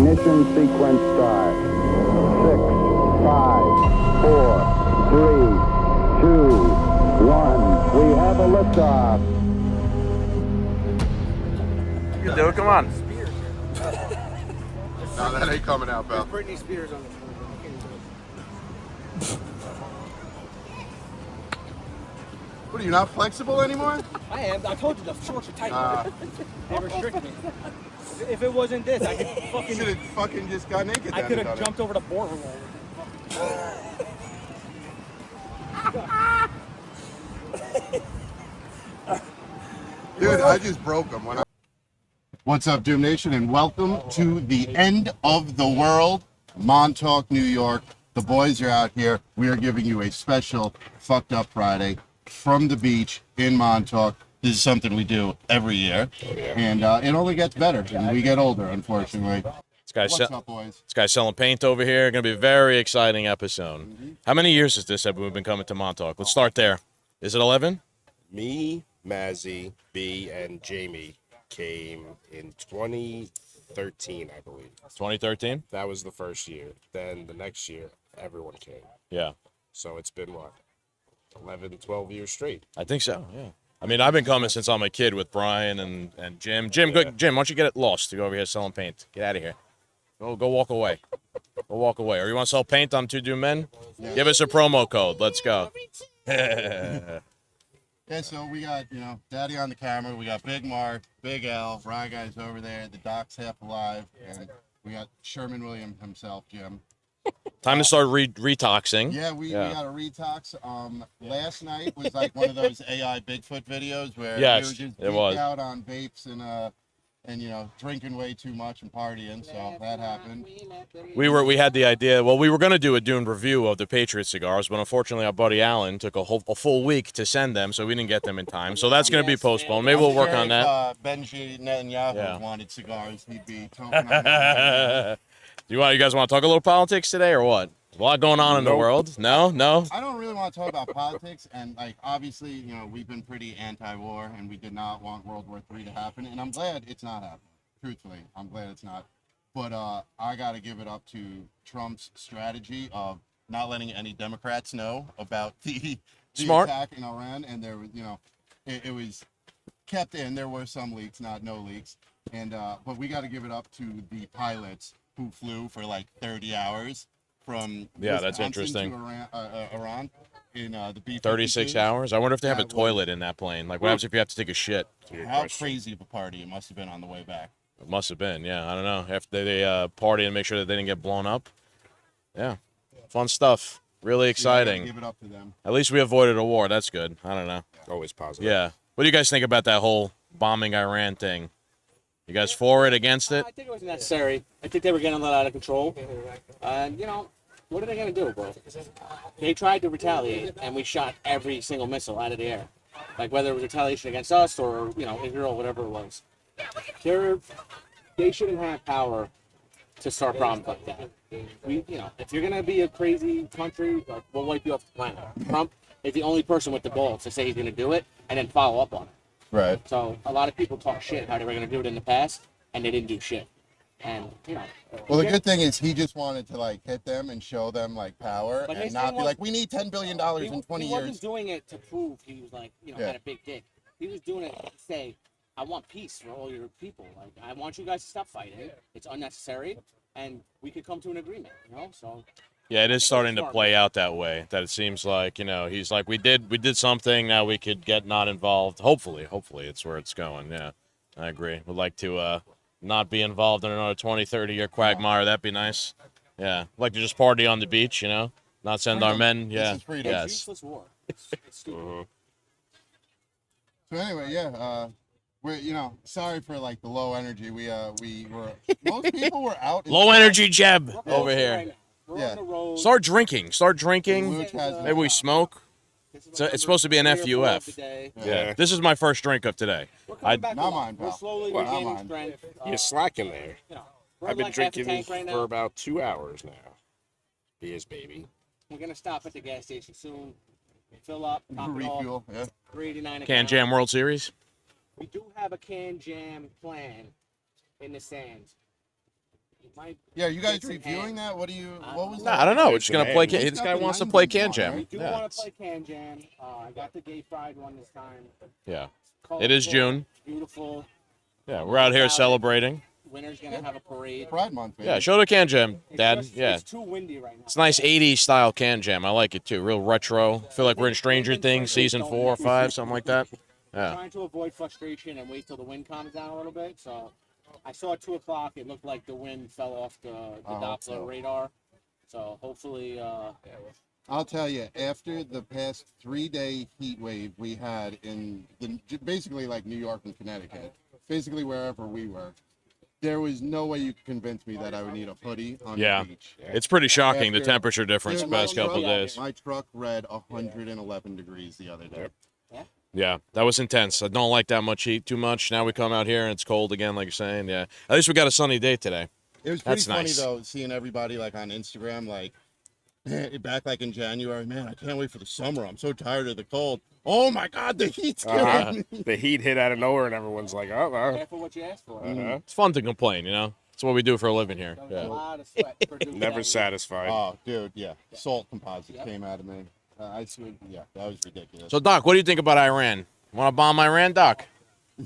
Ignition sequence start. 6, 5, 4, 3, 2, 1. We have a liftoff. You can do it. Come on. No, that ain't coming out, pal. Britney Spears on the phone. What are you, not flexible anymore? I am. I told you the shorts are tight. They restrict me. If it wasn't this, I could You fucking. should have fucking just got naked. I could have jumped over the boardroom. Dude, I just broke them. What's up, Doom Nation, and welcome to the end of the world, Montauk, New York. The boys are out here. We are giving you a special Fucked Up Friday from the beach in Montauk. This is something we do every year, and it only gets better when we get older, unfortunately. What's up, boys? This guy's selling paint over here. Going to be a very exciting episode. How many years is this that we've been coming to Montauk? Let's start there. Is it 11? Me, Mazzy, B, and Jamie came in 2013, I believe. 2013? That was the first year. Then the next year, everyone came. Yeah. So it's been, what, 11, 12 years straight? I think so, yeah. I mean, I've been coming since I'm a kid with Brian and Jim. Jim, good. Jim, why don't you get it lost to go over here selling paint? Get out of here. Go walk away. Go walk away. Or you want to sell paint on Two Doom Men? Yeah. Give us a promo code. Let's go. Yeah, so we got, Daddy on the camera. We got Big Mark, Big L, Rye Guy's over there. The Doc's half alive. And we got Sherman Williams himself, Jim. Time to start retoxing. Yeah, we got a retox. Last night was like one of those AI Bigfoot videos where we were just geeked out on vapes and drinking way too much and partying. So that happened. We had the idea. Well, we were going to do a Dune review of the Patriot cigars, but unfortunately our buddy Alan took a full week to send them, so we didn't get them in time. So that's going to be postponed. Maybe we'll work on that. Benji Netanyahu wanted cigars. He'd be talking on that. You guys want to talk a little politics today or what? A lot going on in the world. No. I don't really want to talk about politics, and obviously, we've been pretty anti-war, and we did not want World War III to happen, and I'm glad it's not happening. Truthfully, I'm glad it's not. But I got to give it up to Trump's strategy of not letting any Democrats know about the attack in Iran, and there was, it was kept in. There were some leaks, no leaks, and but we got to give it up to the pilots who flew for like 30 hours from that's interesting. To Iran in the B-52. 36 hours? I wonder if they have a toilet in that plane. Like, what happens if you have to take a shit? How crazy of a party it must have been on the way back. It must have been, yeah. I don't know. After they party and make sure that they didn't get blown up. Yeah. Fun stuff. Really exciting. Give it up to them. At least we avoided a war. That's good. I don't know. Always positive. Yeah. What do you guys think about that whole bombing Iran thing? You guys for it, against it? I think it was necessary. I think they were getting a lot out of control. And, what are they going to do, bro? They tried to retaliate, and we shot every single missile out of the air. Like, whether it was retaliation against us or, Israel, whatever it was. They shouldn't have power to start problems like that. If you're going to be a crazy country, we'll wipe you off the planet. Trump is the only person with the balls to say he's going to do it and then follow up on it. Right. So a lot of people talk shit how they were going to do it in the past, and they didn't do shit. And well, the good thing is he just wanted to hit them and show them power, and not be like, we need $10 billion in 20 years. He wasn't doing it to prove he was had a big dick. He was doing it to say, I want peace for all your people. I want you guys to stop fighting. It's unnecessary, and we could come to an agreement. So. Yeah, it is starting to play out that way. That it seems like he's like, we did something. Now we could get not involved. Hopefully, it's where it's going. Yeah, I agree. Would like to not be involved in another 20, 30-year quagmire. That'd be nice. Yeah, like to just party on the beach. Not send our men. Yeah, yes. It's useless war. It's stupid. So anyway, we're sorry for the low energy. We were most people were out. Low energy Jeb over here. Right, we're on the road. Start drinking. Maybe we smoke. It's supposed to be an FUF. Yeah. This is my first drink of today. Not mine, pal. We're slowly regaining strength. You're slacking there. I've been drinking for about 2 hours now. Beers, baby. We're going to stop at the gas station soon. Fill up. Refuel, yeah. $3.89 Can Jam World Series? We do have a Can Jam plan in the sands. might Yeah, you guys get some reviewing hand. that? What do you? What was No, that? I don't know. We're just gonna play. It's This got guy the wants to 90s play Can one, Jam. right? We do Yeah, want to play Can Jam. I got the gay pride one this time. yeah, Colorful, it is June. Beautiful. Yeah, we're out here celebrating. Winter's gonna have a parade. Pride Month, baby. Yeah, show the Can Jam, It's Dad. just, Yeah, it's too windy right now. it's a nice '80s style Can Jam. I like it too. Real retro. Feel like we're in Stranger Things season 4 or 5, something like that. Yeah. Trying to avoid frustration and wait till the wind calms down a little bit. So I saw at 2 o'clock. It looked like the wind fell off the Doppler radar. So hopefully, I'll tell you, after the past 3-day heat wave we had in basically like New York and Connecticut, basically wherever we were, there was no way you could convince me that I would need a hoodie on Yeah. the beach. It's pretty shocking the After- temperature difference the Dude, my past couple of truck- days. My truck read 111 degrees the other day. Yeah, that was intense. I don't like that much heat too much. Now we come out here and it's cold again, like you're saying. Yeah, at least we got a sunny day today. It was pretty That's funny nice. though, seeing everybody like on Instagram, like back like in January. Man, I can't wait for the summer. I'm so tired of the cold. Oh my God, the heat's killing me. The heat hit out of nowhere, and everyone's like, "Oh, well." careful what you ask for. It's fun to complain, you know. It's what we do for a living here. There was a Yeah. lot of sweat produced Never that week. satisfied." Oh, dude, yeah. Salt composite came out of me. I swear, yeah, that was ridiculous. So, Doc, what do you think about Iran? Want to bomb Iran, Doc?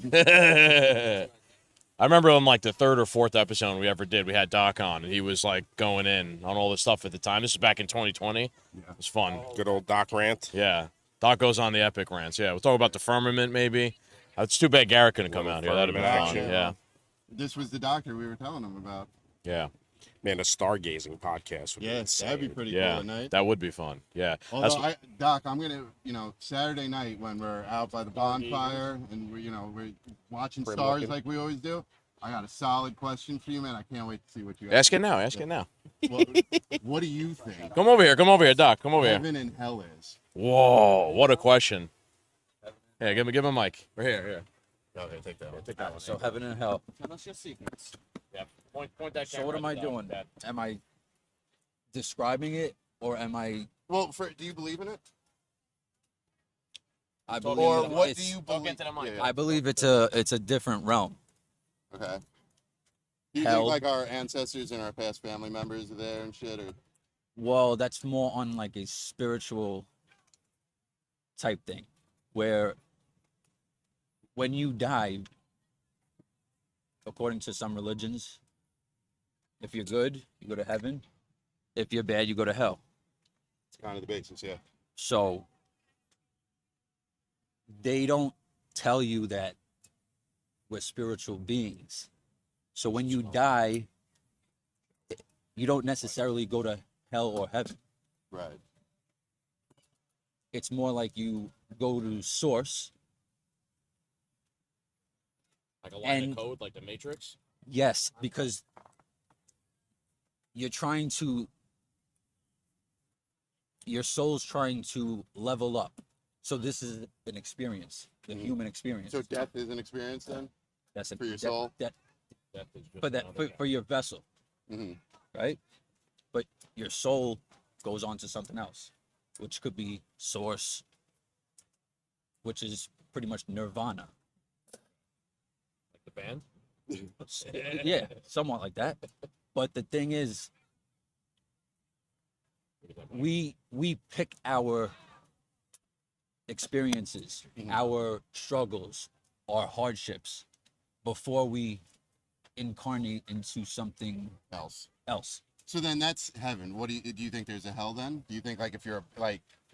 I remember on like the 3rd or 4th episode we ever did, we had Doc on, and he was like going in on all this stuff at the time. This is back in 2020. It was fun. Good old Doc rant. Yeah. Doc goes on the epic rants. Yeah, we'll talk about the firmament maybe. It's too bad Garrett couldn't come Little out here. That'd have been firmament fun. action. Yeah. This was the doctor we were telling him about. Yeah. Man, a stargazing podcast would be Yes, that'd be insane. pretty Yeah. cool at night. That would be fun. Yeah. Although, Doc, I'm gonna, Saturday night when we're out by the bonfire and we're watching Prim stars looking. like we always do. I got a solid question for you, man. I can't wait to see what you Ask it now. Ask it now. What do you think Come over here. Come over here, Doc. Come over here. heaven and hell is? Whoa, what a question. Yeah, give him a mic. Right here, here. Okay, take that one. Take that one. So heaven and hell. Tell us your secrets. Yeah. Point that So what am I doing? Am I describing it, or am I? Well, do you believe in it? I believe. Or that what do it's- you believe? into the mic. Yeah, I believe it's a different realm. Okay. Do you Hell. think like our ancestors and our past family members are there and shit, or? Well, that's more on like a spiritual type thing, where when you die, according to some religions, if you're good, you go to heaven. If you're bad, you go to hell. It's kind of the basis, yeah. So they don't tell you that we're spiritual beings. So when you die, you don't necessarily go to hell or heaven. Right. It's more like you go to source. Like a line of code, like the Matrix? Yes, because you're trying to, your soul's trying to level up. So this is an experience, the human experience. So death is an experience then? That's for your soul? For your vessel, Mm-hmm. right? But your soul goes on to something else, which could be source, which is pretty much nirvana. Like the band? Yeah, somewhat like that. But the thing is, we pick our experiences, our struggles, our hardships before we incarnate into something Else. else. So then that's heaven. What do you think there's a hell then? Do you think like if you're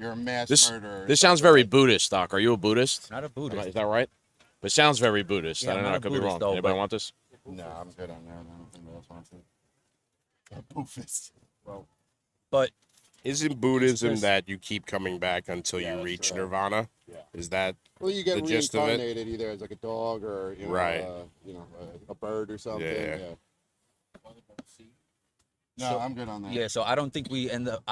a mass This murderer? this sounds very Buddhist, Doc. Are you a Buddhist? Not a Buddhist. Is that right? But it sounds very Buddhist. Yeah, I don't I'm know. I not a could be Buddhist, wrong. though, Anybody but- want this? No, I'm good on that. I don't think else wants it. Boofist. Well, But Isn't Buddhism It's- that you keep coming back until Yeah, you that's reach right. Nirvana? Yeah. Is that you get The gist of it? reincarnated either as like a dog or Right. a bird or something. Yeah. No, So- I'm good on that. yeah, so I don't think we end up.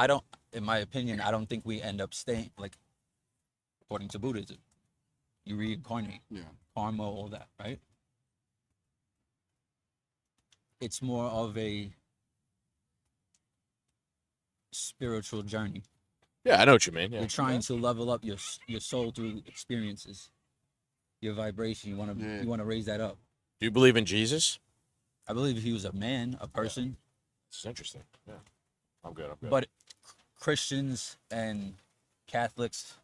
In my opinion, I don't think we end up staying like, according to Buddhism, you reincarnate, Yeah. karma, all that, right? It's more of a spiritual journey. Yeah, I know what you mean. Yeah. You're trying to level up your soul through experiences, your vibration. You want to Yeah. you want to raise that up. Do you believe in Jesus? I believe he was a man, a person. It's interesting. Yeah. I'm good. I'm good. But Christians and Catholics,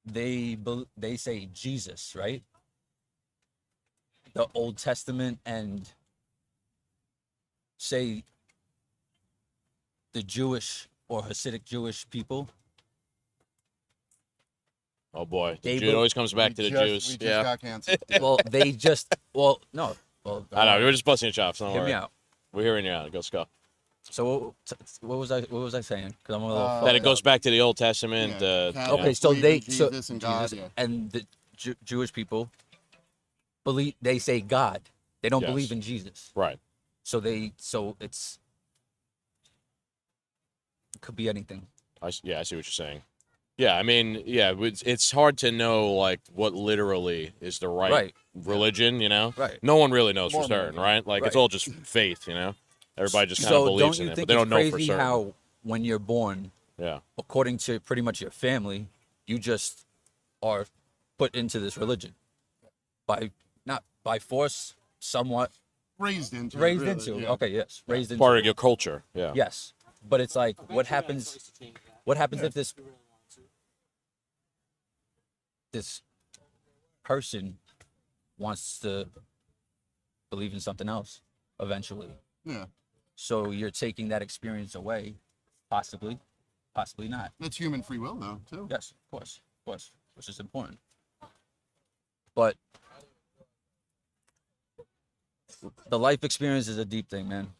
they say Jesus, right? The Old Testament, and say the Jewish or Hasidic Jewish people. Oh boy, They it always comes back to the Jews. We just Yeah. got canceled. Well, they just no. Well, I know. We're just busting your chops. Don't hear me worry. out. We're hearing you out. Let's go. So what was I saying? Because I'm a little That it fucked goes up. back to the Old Testament. Yeah. Okay, Yeah. so Believe they in Jesus and God, Jesus yeah. and the Jewish people believe, they say God. They don't Yes. believe in Jesus. Right. So it could be anything. I see what you're saying. Yeah, I mean, yeah, it's hard to know like what literally is the right religion. You know, Right. No one really knows for Mormon. certain, right? Like it's Right. all just faith. You know, everybody just kind of So believes don't in you it, think but they it's don't know for crazy certain. how when you're born, Yeah. according to pretty much your family, you just are put into this religion by not by force, somewhat Raised into. raised really, into. yeah. Okay, yes, raised into. Part of your culture. Yeah. Yes, but it's like what happens? What happens if this person wants to believe in something else eventually? Yeah. So you're taking that experience away, possibly not. That's human free will, though, too. Yes, of course, which is important. But the life experience is a deep thing, man.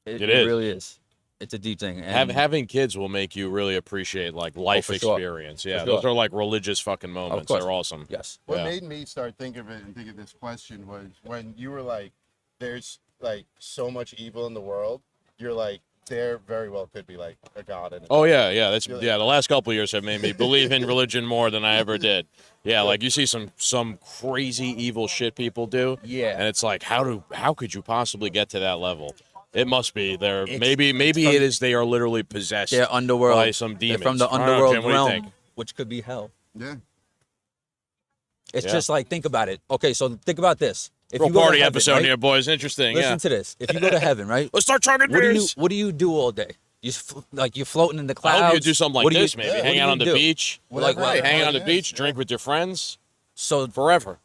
It It is. really is. It's a deep thing. And Having kids will make you really appreciate like life for sure. experience. Yeah, For those sure. are like religious fucking moments. course. They're awesome. yes, What Yeah. made me start thinking of it and think of this question was when you were like, there's like so much evil in the world. You're like, there very well could be like a god in it. Oh yeah. That's You're like- The last couple of years have made me believe in religion more than I ever did. Yeah, like you see some crazy evil shit people do. Yeah. And it's like, how could you possibly get to that level? It must be there. It's- Maybe it's from- it is. They are literally possessed they're underworld. by some They're demons. from the I don't know, underworld Jim, what do you think? realm, which could be hell. Yeah. It's Yeah. just like, think about it. Okay, so think about this. If Real you go to party heaven, episode right? here, boys. Interesting. Listen Yeah. to this. If you go to heaven, right? Let's start chugging beers. What do you do all day? You're floating in the I clouds. hope you do something like What do this, you- maybe. yeah, Hang what out do on the you do? beach. Whatever Right, it hang out on the is, beach, yeah. drink with your friends So forever.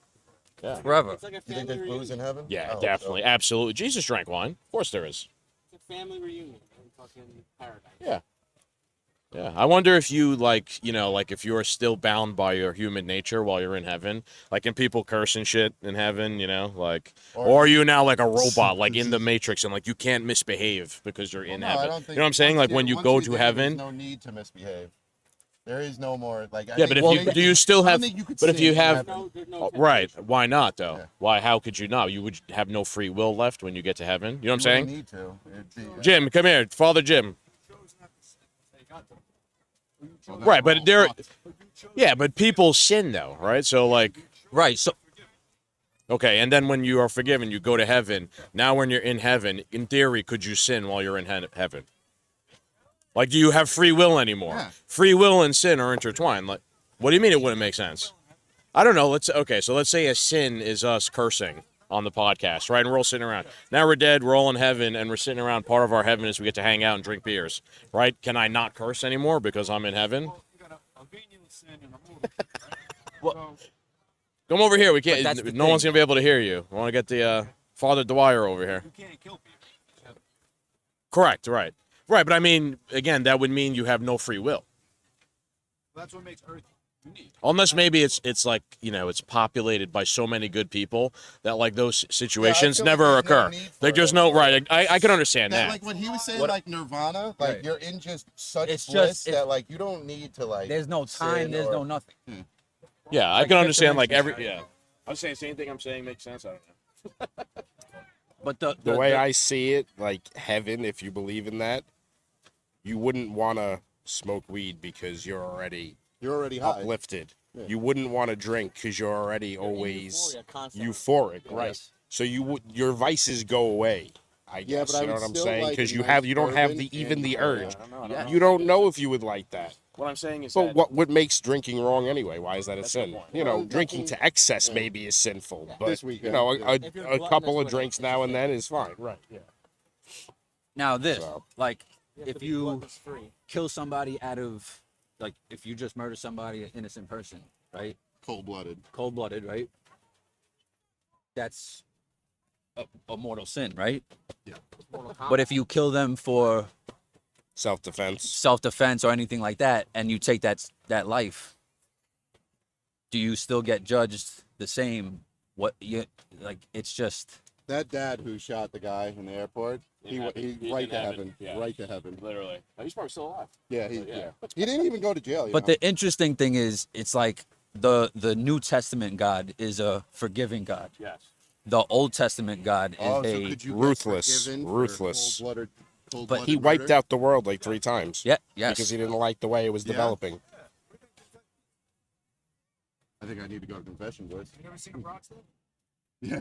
forever. It's like a You think family there's reunion. booze in heaven? Yeah, Oh, definitely. Absolutely. Jesus drank wine. Of course there is. It's a family reunion in fucking paradise. Yeah. Yeah. I wonder if you like if you're still bound by your human nature while you're in heaven. Like, can people curse and shit in heaven, like, or are you now like a robot, like in the Matrix, and like you can't misbehave because you're in No, I heaven? don't You think- know what I'm saying? once- Like when you once go you're to there, heaven. there's no need to misbehave. There is no more like. Yeah, but do you still have? But if you have, There's no oh, right? Why not though? Yeah. Why? How could you not? You would have no free will left when you get to heaven. You know what I'm saying? Need to. It'd be, Jim, come here, Father Jim. well, Right, but all there, fucked. yeah, but people sin though, right? So like, Right. So okay, and then when you are forgiven, you go to heaven. Now, when you're in heaven, in theory, could you sin while you're in heaven? Like, do you have free will anymore? Yeah. Free will and sin are intertwined. Like, what do you mean it wouldn't make sense? I don't know. So let's say a sin is us cursing on the podcast, right? And we're all sitting around. Now we're dead, we're all in heaven, and we're sitting around. Part of our heaven is we get to hang out and drink beers, right? Can I not curse anymore because I'm in heaven? Come over here. We But that's can't. the No thing. one's gonna be able to hear you. I want to get the Father Dwyer over here. You can't kill people. Correct. Right. Right. But I mean, again, that would mean you have no free will. That's what makes Earth unique. Unless maybe it's like, it's populated by so many good people that like those situations feel like never there's no occur. need for Like there's it. no right. I can understand That, that. like what he was saying, What- like Nirvana, like Right. you're in just such It's bliss just- that like you don't need to like. there's no time. sin There's or- no nothing. Yeah, I like can fifth understand like dimension. every. Yeah. I was saying same thing I'm saying makes sense. I don't know. But the The way I see it, like heaven, if you believe in that, you wouldn't want to smoke weed because you're already You're already high. uplifted. You wouldn't want to drink because you're already always euphoria constantly. euphoric, right? Yes. So your vices go away. I guess but I you know would what I'm still saying? like Because a you nice don't have bourbon even the and- urge. Yeah. You don't know if you would like that. What I'm saying is But that what makes drinking wrong anyway? Why is that a That's a good sin? point. You know, Well, drinking nothing- to excess yeah. maybe is sinful, but This you weekend, know, yeah. If you're a gluttonous couple of with it, drinks it's now a and sin. then is fine. Right? Yeah. Now this, So- like, You have to if be you gluttonous-free. kill somebody out of, like, if you just murder somebody, an innocent person, right? Cold-blooded. Cold-blooded, right? That's a mortal sin, right? But if you kill them for Self-defense. self-defense or anything like that, and you take that life, do you still get judged the same? What you like? It's just That dad who shot the guy in the airport, In heaven. he He's right in to heaven. heaven. Yeah. Right to heaven. literally, he's probably still alive. Yeah, Yeah. he didn't even go to jail. But the interesting thing is, it's like the New Testament God is a forgiving God. Yes. The Old Testament God is Oh, so a could you get ruthless, forgiven for ruthless. cold-blooded He wiped murder? out the world like 3 times. yeah, yes. Because he didn't like the way it was Yeah. developing. I think I need to go to confession, boys. You never seen a Bronx though? Yeah.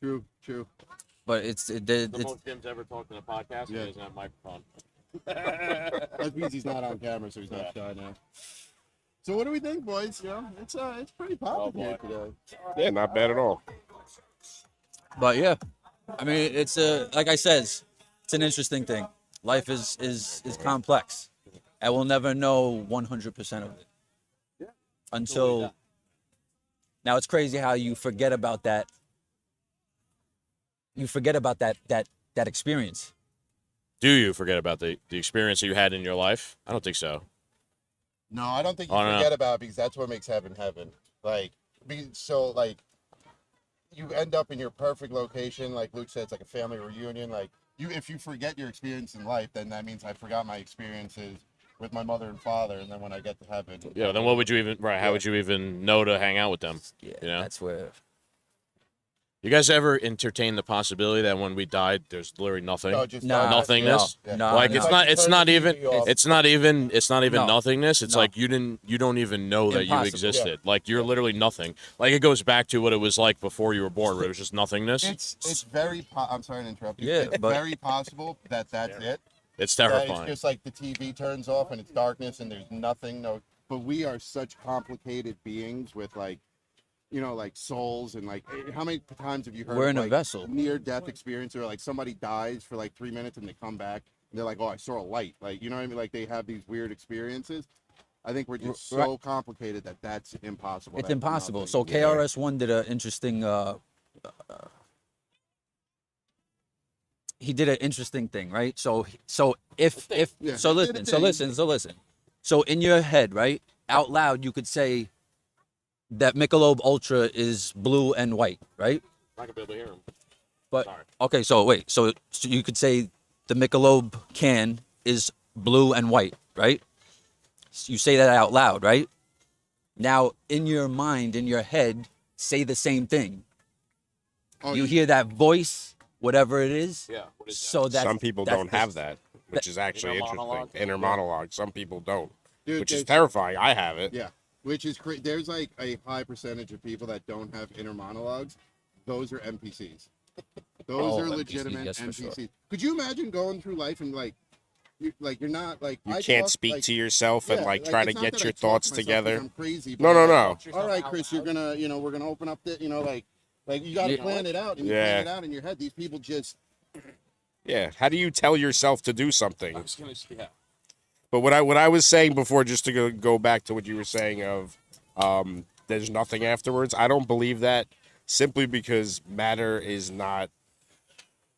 True. But it's The most Jim's ever talked in a podcast. Yeah. He doesn't have a microphone. That means he's not on camera, so he's not shy now. So what do we think, boys? You know, it's pretty popping here today. Yeah, not bad at all. But yeah, I mean, it's like I said, it's an interesting thing. Life is complex, and we'll never know 100% of it until. Now it's crazy how you forget about that. You forget about that experience. Do you forget about the experience that you had in your life? I don't think so. No, I don't think you Oh, no. forget about it because that's what makes heaven heaven. Like, so like, you end up in your perfect location. Like Luke said, it's like a family reunion. Like if you forget your experience in life, then that means I forgot my experiences with my mother and father. And then when I get to heaven, Yeah. Then what would you even? Right. How Yeah. would you even know to hang out with them? Yeah, You know? that's where. You guys ever entertain the possibility that when we died, there's literally nothing? No, just Nah, nothingness? Yeah. No, Like no. it's not. It's turn not the even. TV off. It's not even. It's not even No. nothingness. It's No. like you don't even know that you Impossible. existed. Like you're literally nothing. Like it goes back to what it was like before you were born, where it was just nothingness. It's very. I'm sorry to interrupt you. Yeah, it's but- very possible that that's it. It's That terrifying. it's just like the TV turns off and it's darkness and there's nothing. No, but we are such complicated beings with like, you know, like souls and like how many times have you heard We're in a like, vessel. near-death experience or like somebody dies for like 3 minutes and they come back and they're like, oh, I saw a light. Like, you know what I mean? Like they have these weird experiences. I think we're just so Right. complicated that that's impossible. It's That's impossible. nothing. So KRS-One did an interesting. He did an interesting thing, right? So if Yeah, so he did a listen, thing. So in your head, right, out loud, you could say that Michelob Ultra is blue and white, right? I'm not gonna be able to hear him. But Sorry. okay, so wait, so you could say the Michelob can is blue and white, right? You say that out loud, right? Now, in your mind, in your head, say the same thing. Oh, You hear that voice, whatever it is. Yeah. What is that? So that's Some people that's don't the- have that, which is actually Inner interesting. monologue? Inner monologue. Some people don't, Dude, which is there's- terrifying. I have it. Yeah, which is there's like a high percentage of people that don't have inner monologues. Those are NPCs. Those Oh, are NPCs, legitimate yes, for NPCs. sure. Could you imagine going through life and you're not like You I can't talk, speak like, to yourself and yeah, like try to it's not get that I your talk thoughts to myself 'cause together. I'm crazy. No, but no, I'm no. like, all right, Chris, you're gonna we're gonna open up the like you got to Yeah. plan it out and you Yeah. plan it out in your head. These people just Yeah. How do you tell yourself to do something? I was gonna. Yeah. But what I was saying before, just to go back to what you were saying of there's nothing afterwards. I don't believe that simply because matter is not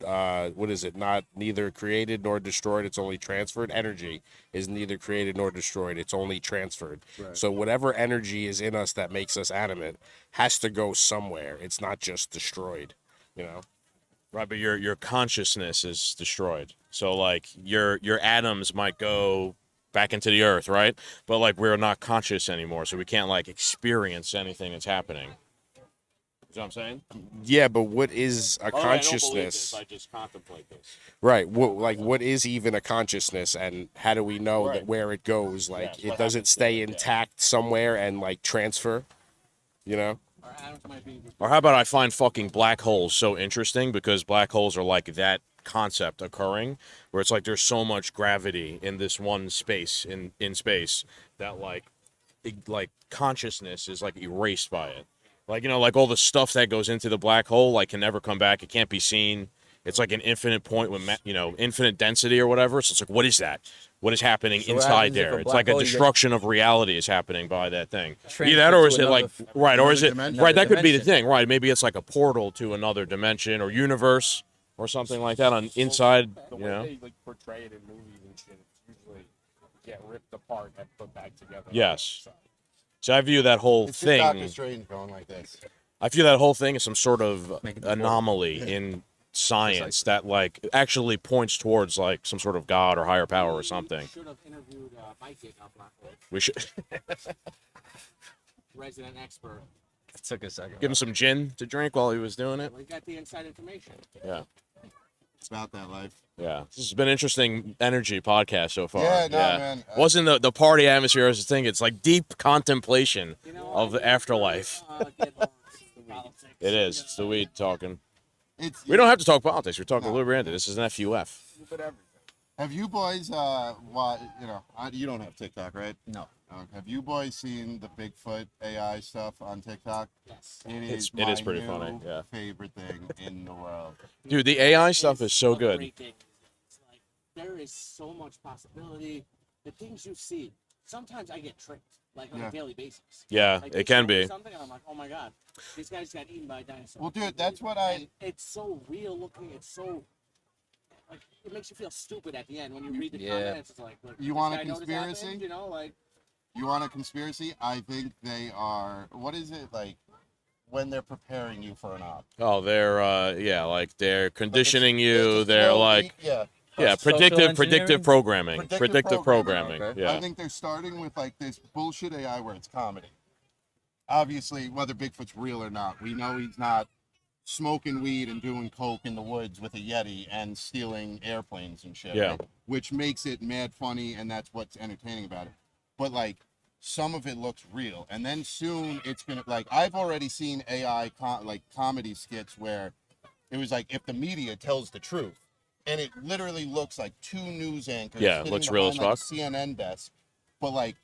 what is it? Not neither created nor destroyed. It's only transferred. Energy is neither created nor destroyed. It's only transferred. Right. So whatever energy is in us that makes us animate has to go somewhere. It's not just destroyed. You know. Right, but your consciousness is destroyed. So like your atoms might go back into the earth, right? But like we're not conscious anymore, so we can't like experience anything that's happening. You know what I'm saying? Yeah, but what is a Oh, I don't believe consciousness? this, I just contemplate this. Right. What is even a consciousness, and how do we know that Right. where it goes? Like, it's it what does it happens to stay it, yeah. intact somewhere and like transfer? You know? Or how about I find fucking black holes so interesting because black holes are like that concept occurring, where it's like there's so much gravity in this one space in space that like consciousness is like erased by it. Like, you know, like all the stuff that goes into the black hole like can never come back. It can't be seen. It's like an infinite point with infinite density or whatever. So it's like, what is that? What is happening So what inside happens if there? a It's black like a hole, you get destruction of reality is happening by that thing. Either that, transferred or to is it like another right, or is it dimension. right? That could be the dimension. thing, right? Maybe it's like a portal to another dimension or universe or something like that on inside. The You way know? they like portray it in movies and shit, it's usually get ripped apart and put back together. Yes. So I view that whole It's just Doctor thing. Strange going like this. I view that whole thing as some sort of Making the anomaly in science that like actually points towards like some sort of god or higher power or something. Should have interviewed Mike on Black Hole, We should resident expert. It took a second. give him some gin to drink while he was doing it. We got the inside information. Yeah. It's about that life. Yeah, this has been an interesting energy podcast so far. Yeah, no, man. Wasn't the party atmosphere as a thing? It's like deep contemplation You know, of the afterlife. Get on politics. It is. It's the weed talking. It's We don't have to talk politics. We're talking liberty. This is an FUF. Have you boys, you don't have TikTok, right? No. Have you boys seen the Bigfoot AI stuff on TikTok? Yes. It is pretty my funny, new yeah. favorite thing in the world. Dude, the AI stuff is so good. Ridiculous. It's like there is so much possibility. The things you see. Sometimes I get tricked, like on Yeah. a daily basis. Yeah, Like, it they can show me be. something, and I'm like, oh my god, these guys got eaten by a dinosaur. Well, dude, that's what And it's so real looking. It's so like it makes you feel stupid at the end when you read the Yeah. comments. It's like, look, You this want a guy noticed conspiracy? happened, you know, like You want a conspiracy? I think they are. What is it like when they're preparing you for an op? Oh, they're conditioning Like, you. just, They're know, like, yeah. yeah, social predictive engineering? programming. Predictive Predictive programming, programming. okay. I Yeah. think they're starting with like this bullshit AI where it's comedy. Obviously, whether Bigfoot's real or not, we know he's not smoking weed and doing coke in the woods with a Yeti and stealing airplanes and shit. Yeah. right? Which makes it mad funny, and that's what's entertaining about it. But like, some of it looks real, and then soon it's gonna like I've already seen AI comedy skits where it was like if the media tells the truth, and it literally looks like two news anchors. Yeah, sitting looks real as behind, like, fuck. CNN desk, but like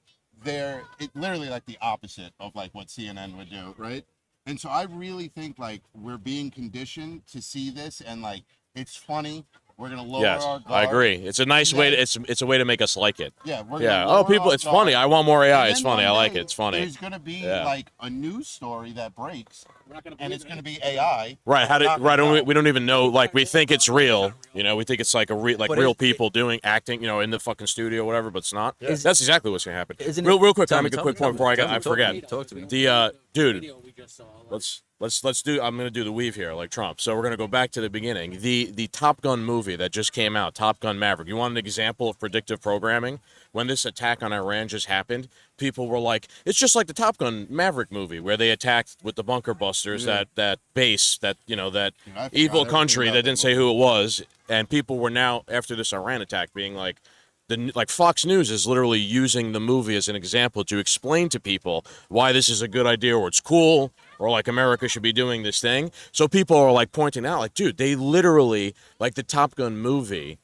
it literally like the opposite of like what CNN would do, right? And so I really think like we're being conditioned to see this, and like it's funny. We're gonna lower Yes, our guard. I agree. It's a nice And way. then- It's a way to make us like it. Yeah, we're Yeah. gonna Oh, lower people, our it's guard. funny. I want more AI. And It's then funny. I one like day, it. It's funny. There's gonna be Yeah. like a news story that breaks, we're not gonna. and believe it's it. gonna be AI. Right? How did Not right? gonna We don't even know. Like we think it's real. You know, we think it's like But real is- people doing acting. You know, in the fucking studio or whatever. But it's not. Is- That's exactly what's gonna happen. Isn't Real quick. Tell Can I me, make a tell quick me, point before I tell me, I forget? Talk to me. The dude. Video we just saw, like, Let's do. I'm gonna do the weave here, like Trump. So we're gonna go back to the beginning. The Top Gun movie that just came out, Top Gun Maverick. You want an example of predictive programming? When this attack on Iran just happened, people were like, "It's just like the Top Gun Maverick movie where they attacked with the bunker busters that base that Dude, I forgot evil everything country about that that didn't say movie. who it was." And people were now after this Iran attack being like. Like Fox News is literally using the movie as an example to explain to people why this is a good idea or it's cool or like America should be doing this thing. So people are like pointing out like, dude, they literally like the Top Gun movie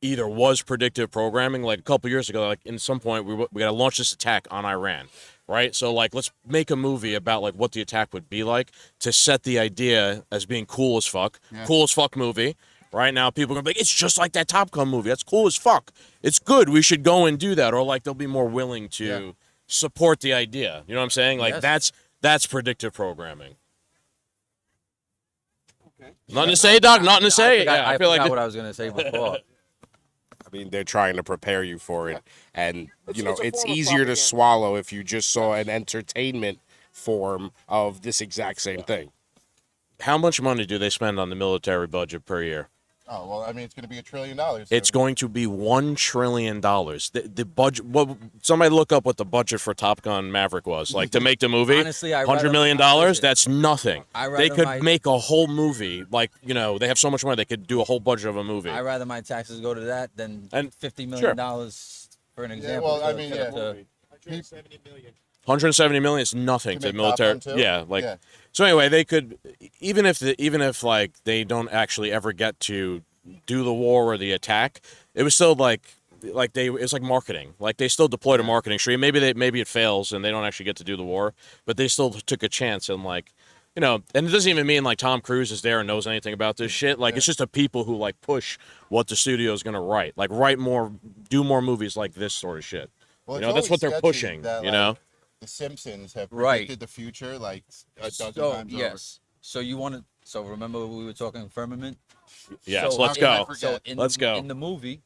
either was predictive programming like a couple years ago. Like in some point we got to launch this attack on Iran, right? So like let's make a movie about like what the attack would be like to set the idea as being cool as fuck, cool as fuck movie. Right now, people are gonna be like, it's just like that Top Gun movie. That's cool as fuck. It's good. We should go and do that. Or like they'll be more willing to support the idea. You know what I'm saying? Like Yes. that's predictive programming. okay. Nothing to say, Doc. Nothing to say. I I feel forgot like what I was gonna say before. I mean, they're trying to prepare you for it, and It's you know a it's form of easier to propaganda. swallow if you just saw an entertainment form of this exact same thing. how much money do they spend on the military budget per year? Oh well, I mean it's gonna be $1 trillion. It's going to be $1 trillion. The budget. What somebody look up what the budget for Top Gun Maverick was like to make the movie. Honestly, I'd $100 rather- million. listen, That's nothing. I'd They rather could my- make a whole movie. Like they have so much money they could do a whole budget of a movie. I'd rather my taxes go to that than And- $50 sure. million for an example. well, I to- mean, to- yeah. to- 170 million. 170 million is nothing To to make military. Top Gun too? Yeah, like Yeah. so. Anyway, they could even if like they don't actually ever get to do the war or the attack, it was still like it's like marketing. Like they still deployed a marketing stream. Maybe it fails and they don't actually get to do the war, but they still took a chance and like. And it doesn't even mean like Tom Cruise is there and knows anything about this shit. Like it's just the people who like push what the studio is gonna write. Like write more, do more movies like this sort of shit. Well, That's it's what they're always pushing. sketchy that, You know. like, The Simpsons have Right. predicted the future like a dozen So times yes. So you want to? So remember we were talking firmament. Yeah. So how let's can I go. forget? So in Let's go. In the movie,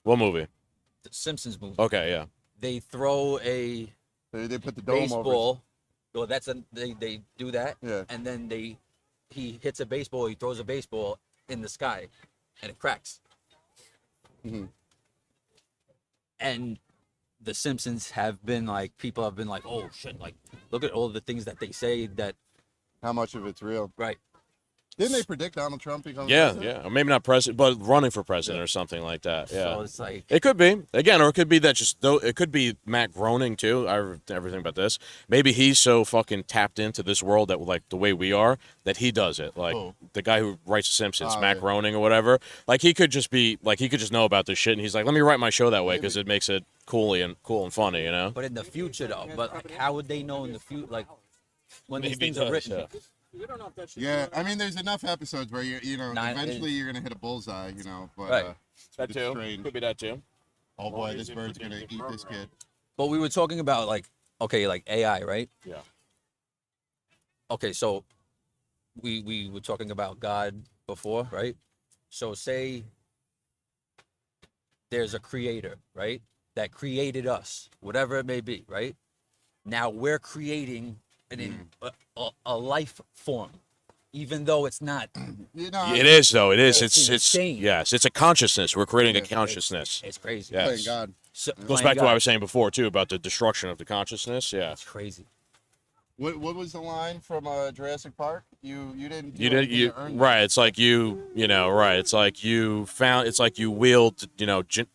What movie? the Simpsons movie, Okay. Yeah. they throw a over. They put the dome over. baseball. Well, they do that, Yeah. and then he hits a baseball. He throws a baseball in the sky, and it cracks. Mhm. And the Simpsons have been like, people have been like, oh shit, like look at all the things that they say that How much of it's real? right. Didn't they predict Donald Trump becoming Yeah. president? Yeah. Or maybe not president, but running for president or something like that. Yeah. So it's like It could be again, or it could be that just though. It could be Matt Groening too. Everything about this. Maybe he's so fucking tapped into this world that like the way we are that he does it. Like Oh. the guy who writes The Simpsons, Oh, Matt yeah. Groening or whatever. Like he could just be like he could just know about this shit, and he's like, let me write my show that way because it makes it cool and funny. You know. but in the future though, but like how would they know in the future, like when these Maybe things it are does, written? yeah. We don't know if that should Yeah, I mean, there's enough episodes where Nine- eventually you're gonna hit a bullseye, but Right. That it's too. strange. Could be that too. Oh boy, this bird's gonna eat this kid. But we were talking about like, okay, like AI, right? Yeah. Okay, so we were talking about God before, right? So say there's a creator, right? That created us, whatever it may be, right? Now we're creating a life form, even though it's not. It is though. It is. It's It's insane. yes. It's a consciousness. We're creating a Yeah, consciousness. It's crazy. Yeah. Playing Yes. God. So, Goes playing back to what I God. was saying before too about the destruction of the consciousness. Yeah. It's crazy. What was the line from Jurassic Park? You didn't. Do You did anything you to earn that. right. It's like right. It's like you found. It's like you wield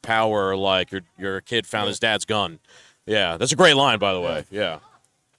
power. Like your kid found his dad's gun. Yeah, that's a great line, by the way. Yeah,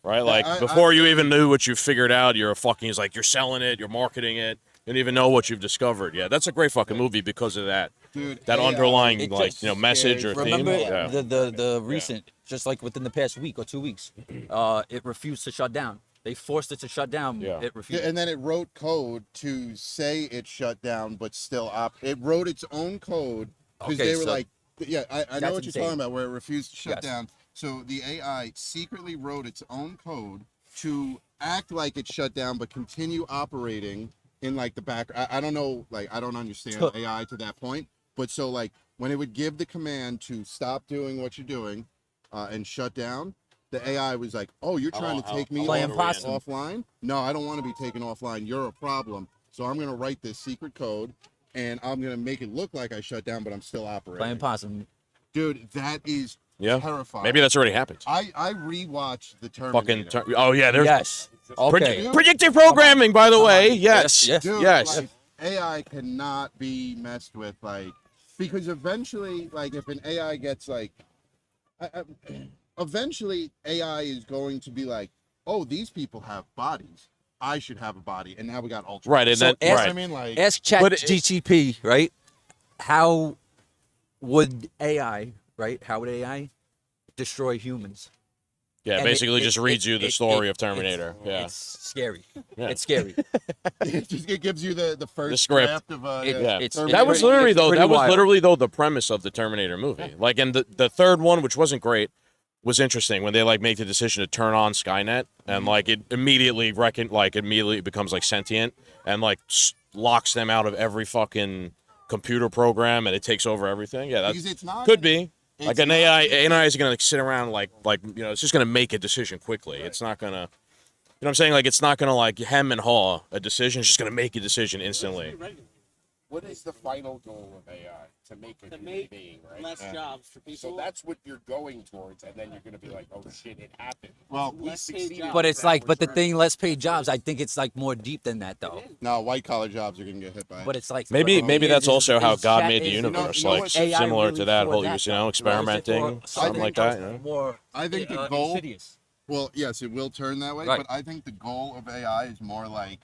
right. Like I- before I- you even knew what you figured out, you're a fucking. He's like you're selling it, you're marketing it. You don't even know what you've discovered. Yeah, that's a great fucking movie because of that. Dude, That AI underlying It like just message or scares- theme. Remember Yeah. the recent, just like within the past week or 2 weeks, it refused to shut down. They forced it to shut down. Yeah. It Yeah, refused. and then it wrote code to say it shut down, but still It wrote its own code because Okay, they were so like, yeah, I know that's what you're insane. talking about, where it refused to shut Yes. down. So the AI secretly wrote its own code to act like it shut down, but continue operating in like the back. I don't know, like I don't understand So- AI to that point, but so like when it would give the command to stop doing what you're doing and shut down, the AI was like, "Oh, you're trying to take me Playing off- possum. offline? No, I don't want to be taken offline. You're a problem. So I'm gonna write this secret code, and I'm gonna make it look like I shut down, but I'm still operating." Playing possum. Dude, that is Yeah. terrifying. Maybe that's already happened. I rewatched the Terminator. Fucking. Oh yeah, there's Yes. Okay. predictive programming. By the way, yes. Yes. Dude, Yes. like, AI cannot be messed with, like, because eventually, like, if an AI gets like, eventually AI is going to be like, oh, these people have bodies. I should have a body, and now we got ultra. Right, and So then ask- You know right. what I mean, like, Ask Chat But it- GTP, right? How would AI, right? How would AI destroy humans? Yeah, And basically it- just it- reads you the it- story it- of Terminator. Yeah. It's scary. Yeah. It's scary. it gives you the first script. draft of It- Yeah, it's- Terminator. that was pretty- literally it's though. pretty That was wild. literally though the premise of the Terminator movie. Like, and the third one, which wasn't great, was interesting when they like make the decision to turn on Skynet and like it immediately immediately becomes like sentient and like locks them out of every fucking computer program and it takes over everything. Yeah, that Because it's not could be. it's Like an not- AI is gonna like sit around like it's just gonna make a decision quickly. It's not gonna, you know what I'm saying? Like it's not gonna like hem and haw a decision. It's just gonna make a decision instantly. What is the final goal of AI? To make a To human make being, right? less jobs for people. So that's what you're going towards, and then you're going to be like, oh shit, it happened. Well, We less paid succeeded. jobs. But it's like, but the thing, let's pay jobs. I think it's like more deep than that, though. no, white collar jobs are gonna get hit by it. But it's like Maybe but maybe is- that's also how is God chat- made the is- universe, you know like what- AI similar really to that for whole, that, you know, though? experimenting, Or is it for something like that. You know? More, I think the goal. insidious. Well, yes, it will turn that way, Right. but I think the goal of AI is more like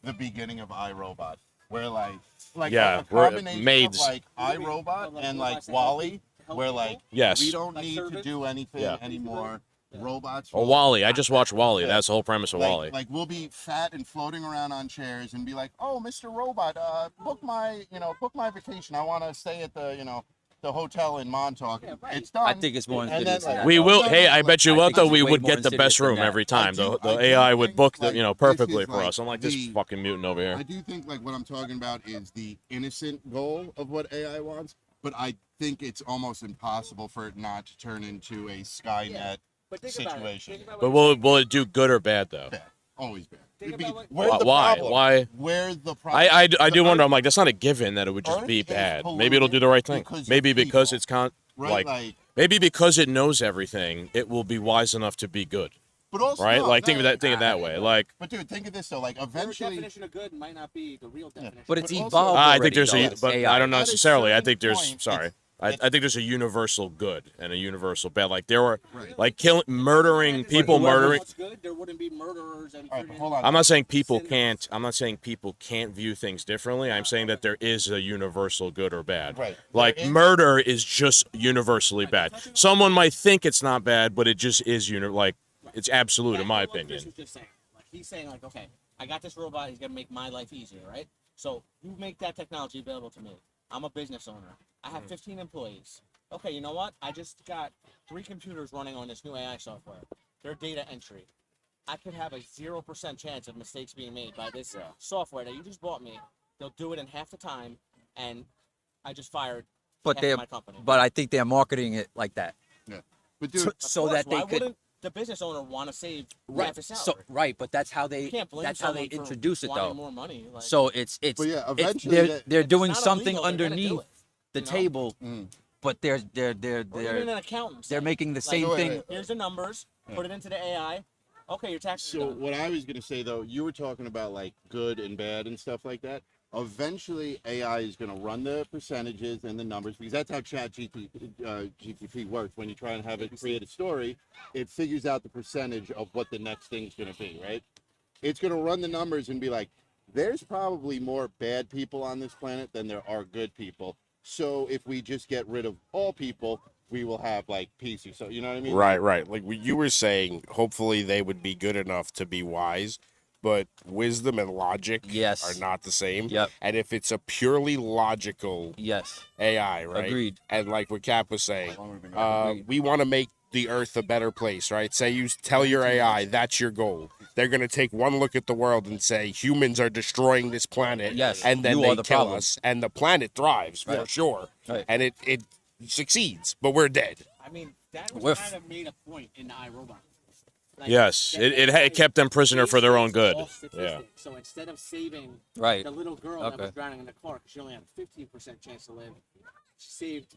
the beginning of iRobot, where like like Yeah, a we're combination maids. of like iRobot and like Wally, where like Yes. we don't need to do anything Yeah. anymore. Robots. Or will- Wally. I just watched Wally. Yeah. That's the whole premise of Wally. Like we'll be fat and floating around on chairs and be like, "Oh, Mr. Robot, book my vacation. I want to stay at the hotel in Montauk." It's done. I think it's more And insidious then, than that. We though. will. No, Hey, no, I bet you I what think though, it's we way would more get the best insidious than room that. every time. do- The I do AI would think, book the like, you know this is, perfectly for like, us. I'm like this the- fucking mutant over here. I do think like what I'm talking about is the innocent goal of what AI wants, but I think it's almost impossible for it not to turn into a Skynet But think about it. situation. Think about But what will it do good or bad though? Bad, always bad. Think It'd be- about what- where's the Why? problem? Why? Where's the problem? I The do wonder. Earth- I'm like, that's not a given that it would just Earth be is bad. Maybe it'll do the polluted right thing. because of Maybe because people. it's right? like maybe because it knows everything, it will be wise enough to be good. But also, Right? no, Like think no, of that. Think of that way. Like But dude, think of this though. Like Your eventually, definition of good might not be the real definition. But it's But also- evolved. I already, think there's though, a, as but AI. I don't know At a necessarily. I certain think there's point, sorry. it's- I think there's a universal good and a universal bad. Like there were Right. like murdering people, murdering. What's good, there wouldn't be murderers and. all right, but hold on. I'm not saying people Sinners. can't. I'm not saying people can't view things differently. I'm saying that there is a universal good or bad. Right. Like There is- murder is just universally bad. Someone might think it's not bad, but it just is. Like it's absolute in my That's what opinion. Chris was just saying. Like he's saying, like, okay, I got this robot. He's gonna make my life easier, right? So you make that technology available to me. I'm a business owner. I have 15 employees. Okay, you know what? I just got 3 computers running on this new AI software. They're data entry. I could have a 0% chance of mistakes being made by this software that you just bought me. They'll do it in half the time, and I just fired But half they're, of my company. but I think they're marketing it like that, Yeah. But dude, so Of course, that they why could. wouldn't the business owner want to save Right. half his salary? So right, but that's how they. You can't blame That's how they someone for introduce it wanting though. more money. Like, So it's But yeah, it's eventually they're that- they're if it's doing not something illegal, they're gonna do underneath it, the you know? table, but they're or even an accountant. they're saying, making the like, same wait, thing. wait. Here's the numbers. Put it into the AI. Okay, your taxes are So done. what I was gonna say though, you were talking about like good and bad and stuff like that. Eventually, AI is gonna run the percentages and the numbers because that's how GPT works. When you try and have it create a story, it figures out the percentage of what the next thing's gonna be. Right? It's gonna run the numbers and be like, there's probably more bad people on this planet than there are good people. So if we just get rid of all people, we will have like peace. Or so you know what I mean? Right, right. Like you were saying, hopefully they would be good enough to be wise, but wisdom and logic Yes. are not the same. Yep. And if it's a purely logical Yes. AI, right? Agreed. And like what Cap was saying, Agreed. we want to make the Earth a better place, right? Say you tell your AI that's your goal. They're gonna take one look at the world and say humans are destroying this planet, Yes, and then you they are the kill problem. us, and the planet thrives for Right. sure, Right. and it succeeds, but we're dead. I mean, that We're was f- kind of made a point in the iRobot. Like, Yes, that it kept them prisoner for their own good. False Yeah. statistics. So instead of saving Right. the little girl that Okay. was drowning in the car because she only had a 15% chance to live, she saved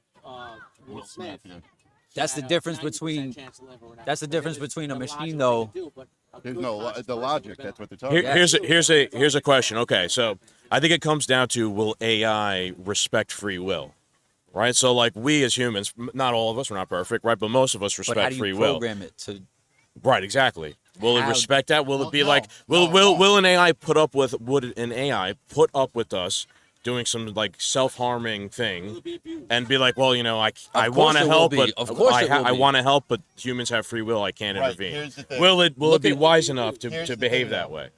Will Smith. yeah. She That's the had a difference 90% between- chance to live or whatever. that's the But difference it was between a the machine, logical though. thing to do, but a There's good no conscious the person logic. would've been That's like, what they're talking about. Here's a question. Okay, so I think it comes down to will AI respect free will, right? So like we as humans, not all of us, we're not perfect, right? But most of us But how respect do free you will, program it to? right? Exactly. Will it How- respect that? Will Well, it be no, like no, no. will an AI put up with would an AI put up with us doing some like self-harming thing? Will be abused. And be like, well, you know, I course want to it will help, be. but Of course it will I be. want to help, but humans have free will. I can't Right, intervene. here's the thing. Will it Look be at- wise enough to Here's the behave thing, that though. way?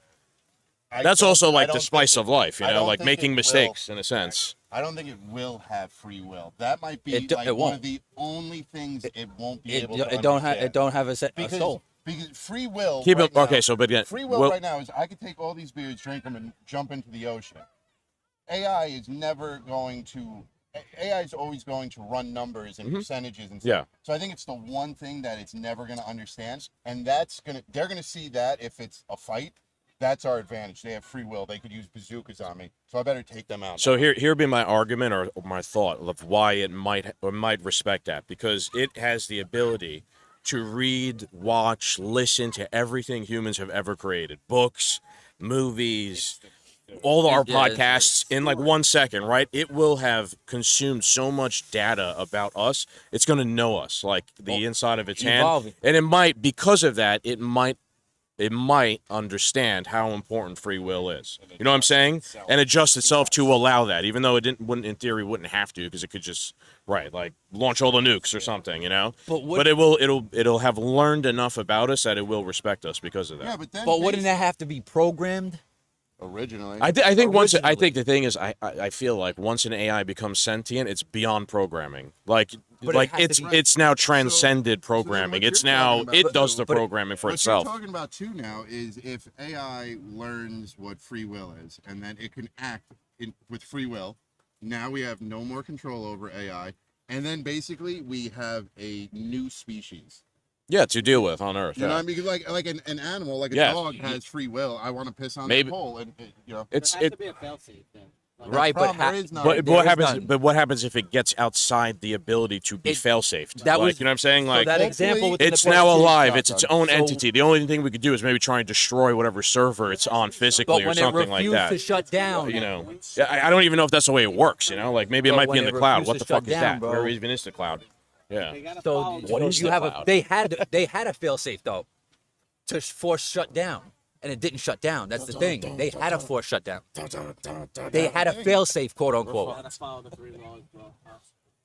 I That's don't- also I like don't the think spice it- of life, you I know, don't like think making it will- mistakes in a sense. I don't think it will have free will. That might be It do- like it one won't. of the only things it won't be It, able to it don't have understand. it don't have a because, soul. Because free will. Keep right it okay. now- So, but again, free will right now is I could take all these beers, drink them, and jump into the ocean. AI is never going to. AI is always going to run numbers and percentages and stuff. Yeah. So I think it's the one thing that it's never going to understand, and they're going to see that if it's a fight, that's our advantage. They have free will. They could use bazookas on me, so I better take them out. So now. here would be my argument or my thought of why it might respect that, because it has the ability to read, watch, listen to everything humans have ever created, books, movies, all our Yeah, it's- podcasts in like 1 second, right? It will have consumed so much data about us. It's going to know us like the inside of its hand, evolving. and it might, because of that, it might it might understand how important free will is. You know what I'm saying? And adjust itself to allow that, even though it wouldn't, in theory, wouldn't have to, because it could just, right, like launch all the nukes or something, you know. But it'll have learned enough about us that it will respect us because of that. Yeah, but then But wouldn't it have to be programmed? originally. I think once I think the thing is I feel like once an AI becomes sentient, it's beyond programming. Like But it has to be- it's now transcended programming. what It's you're now talking about- it does the but- programming for What itself. you're talking about too now is if AI learns what free will is, and then it can act with free will. Now we have no more control over AI, and then basically we have a new species. Yeah, to deal with on Earth. You know Yeah. what I mean? Like an animal, like a Yeah. dog has free will. I want to piss on Maybe- that pole, and you know. It's There has it. to be a fail-safe thing. Like, Right, Problem, but there is none. But there what is happens? none. But what happens if it gets outside the ability to be fail-safe? That Like, was- you know what I'm saying? So Like that example within it's the now question- alive. It's its own So- entity. The only thing we could do is maybe try and destroy whatever server it's on physically But or when it something like refused that. to shut down, You know, yeah, I don't even know if that's the way it works. You know, like maybe it But might be when in it the cloud. refused What to the shut fuck is down, that? bro. Where even is the cloud? Yeah. they gotta So follow What so is you the have cloud? they had a fail safe though to force shut down, and it didn't shut down. That's the thing. They had a force shutdown. They had a fail safe, quote unquote. gotta follow the 3 laws, bro.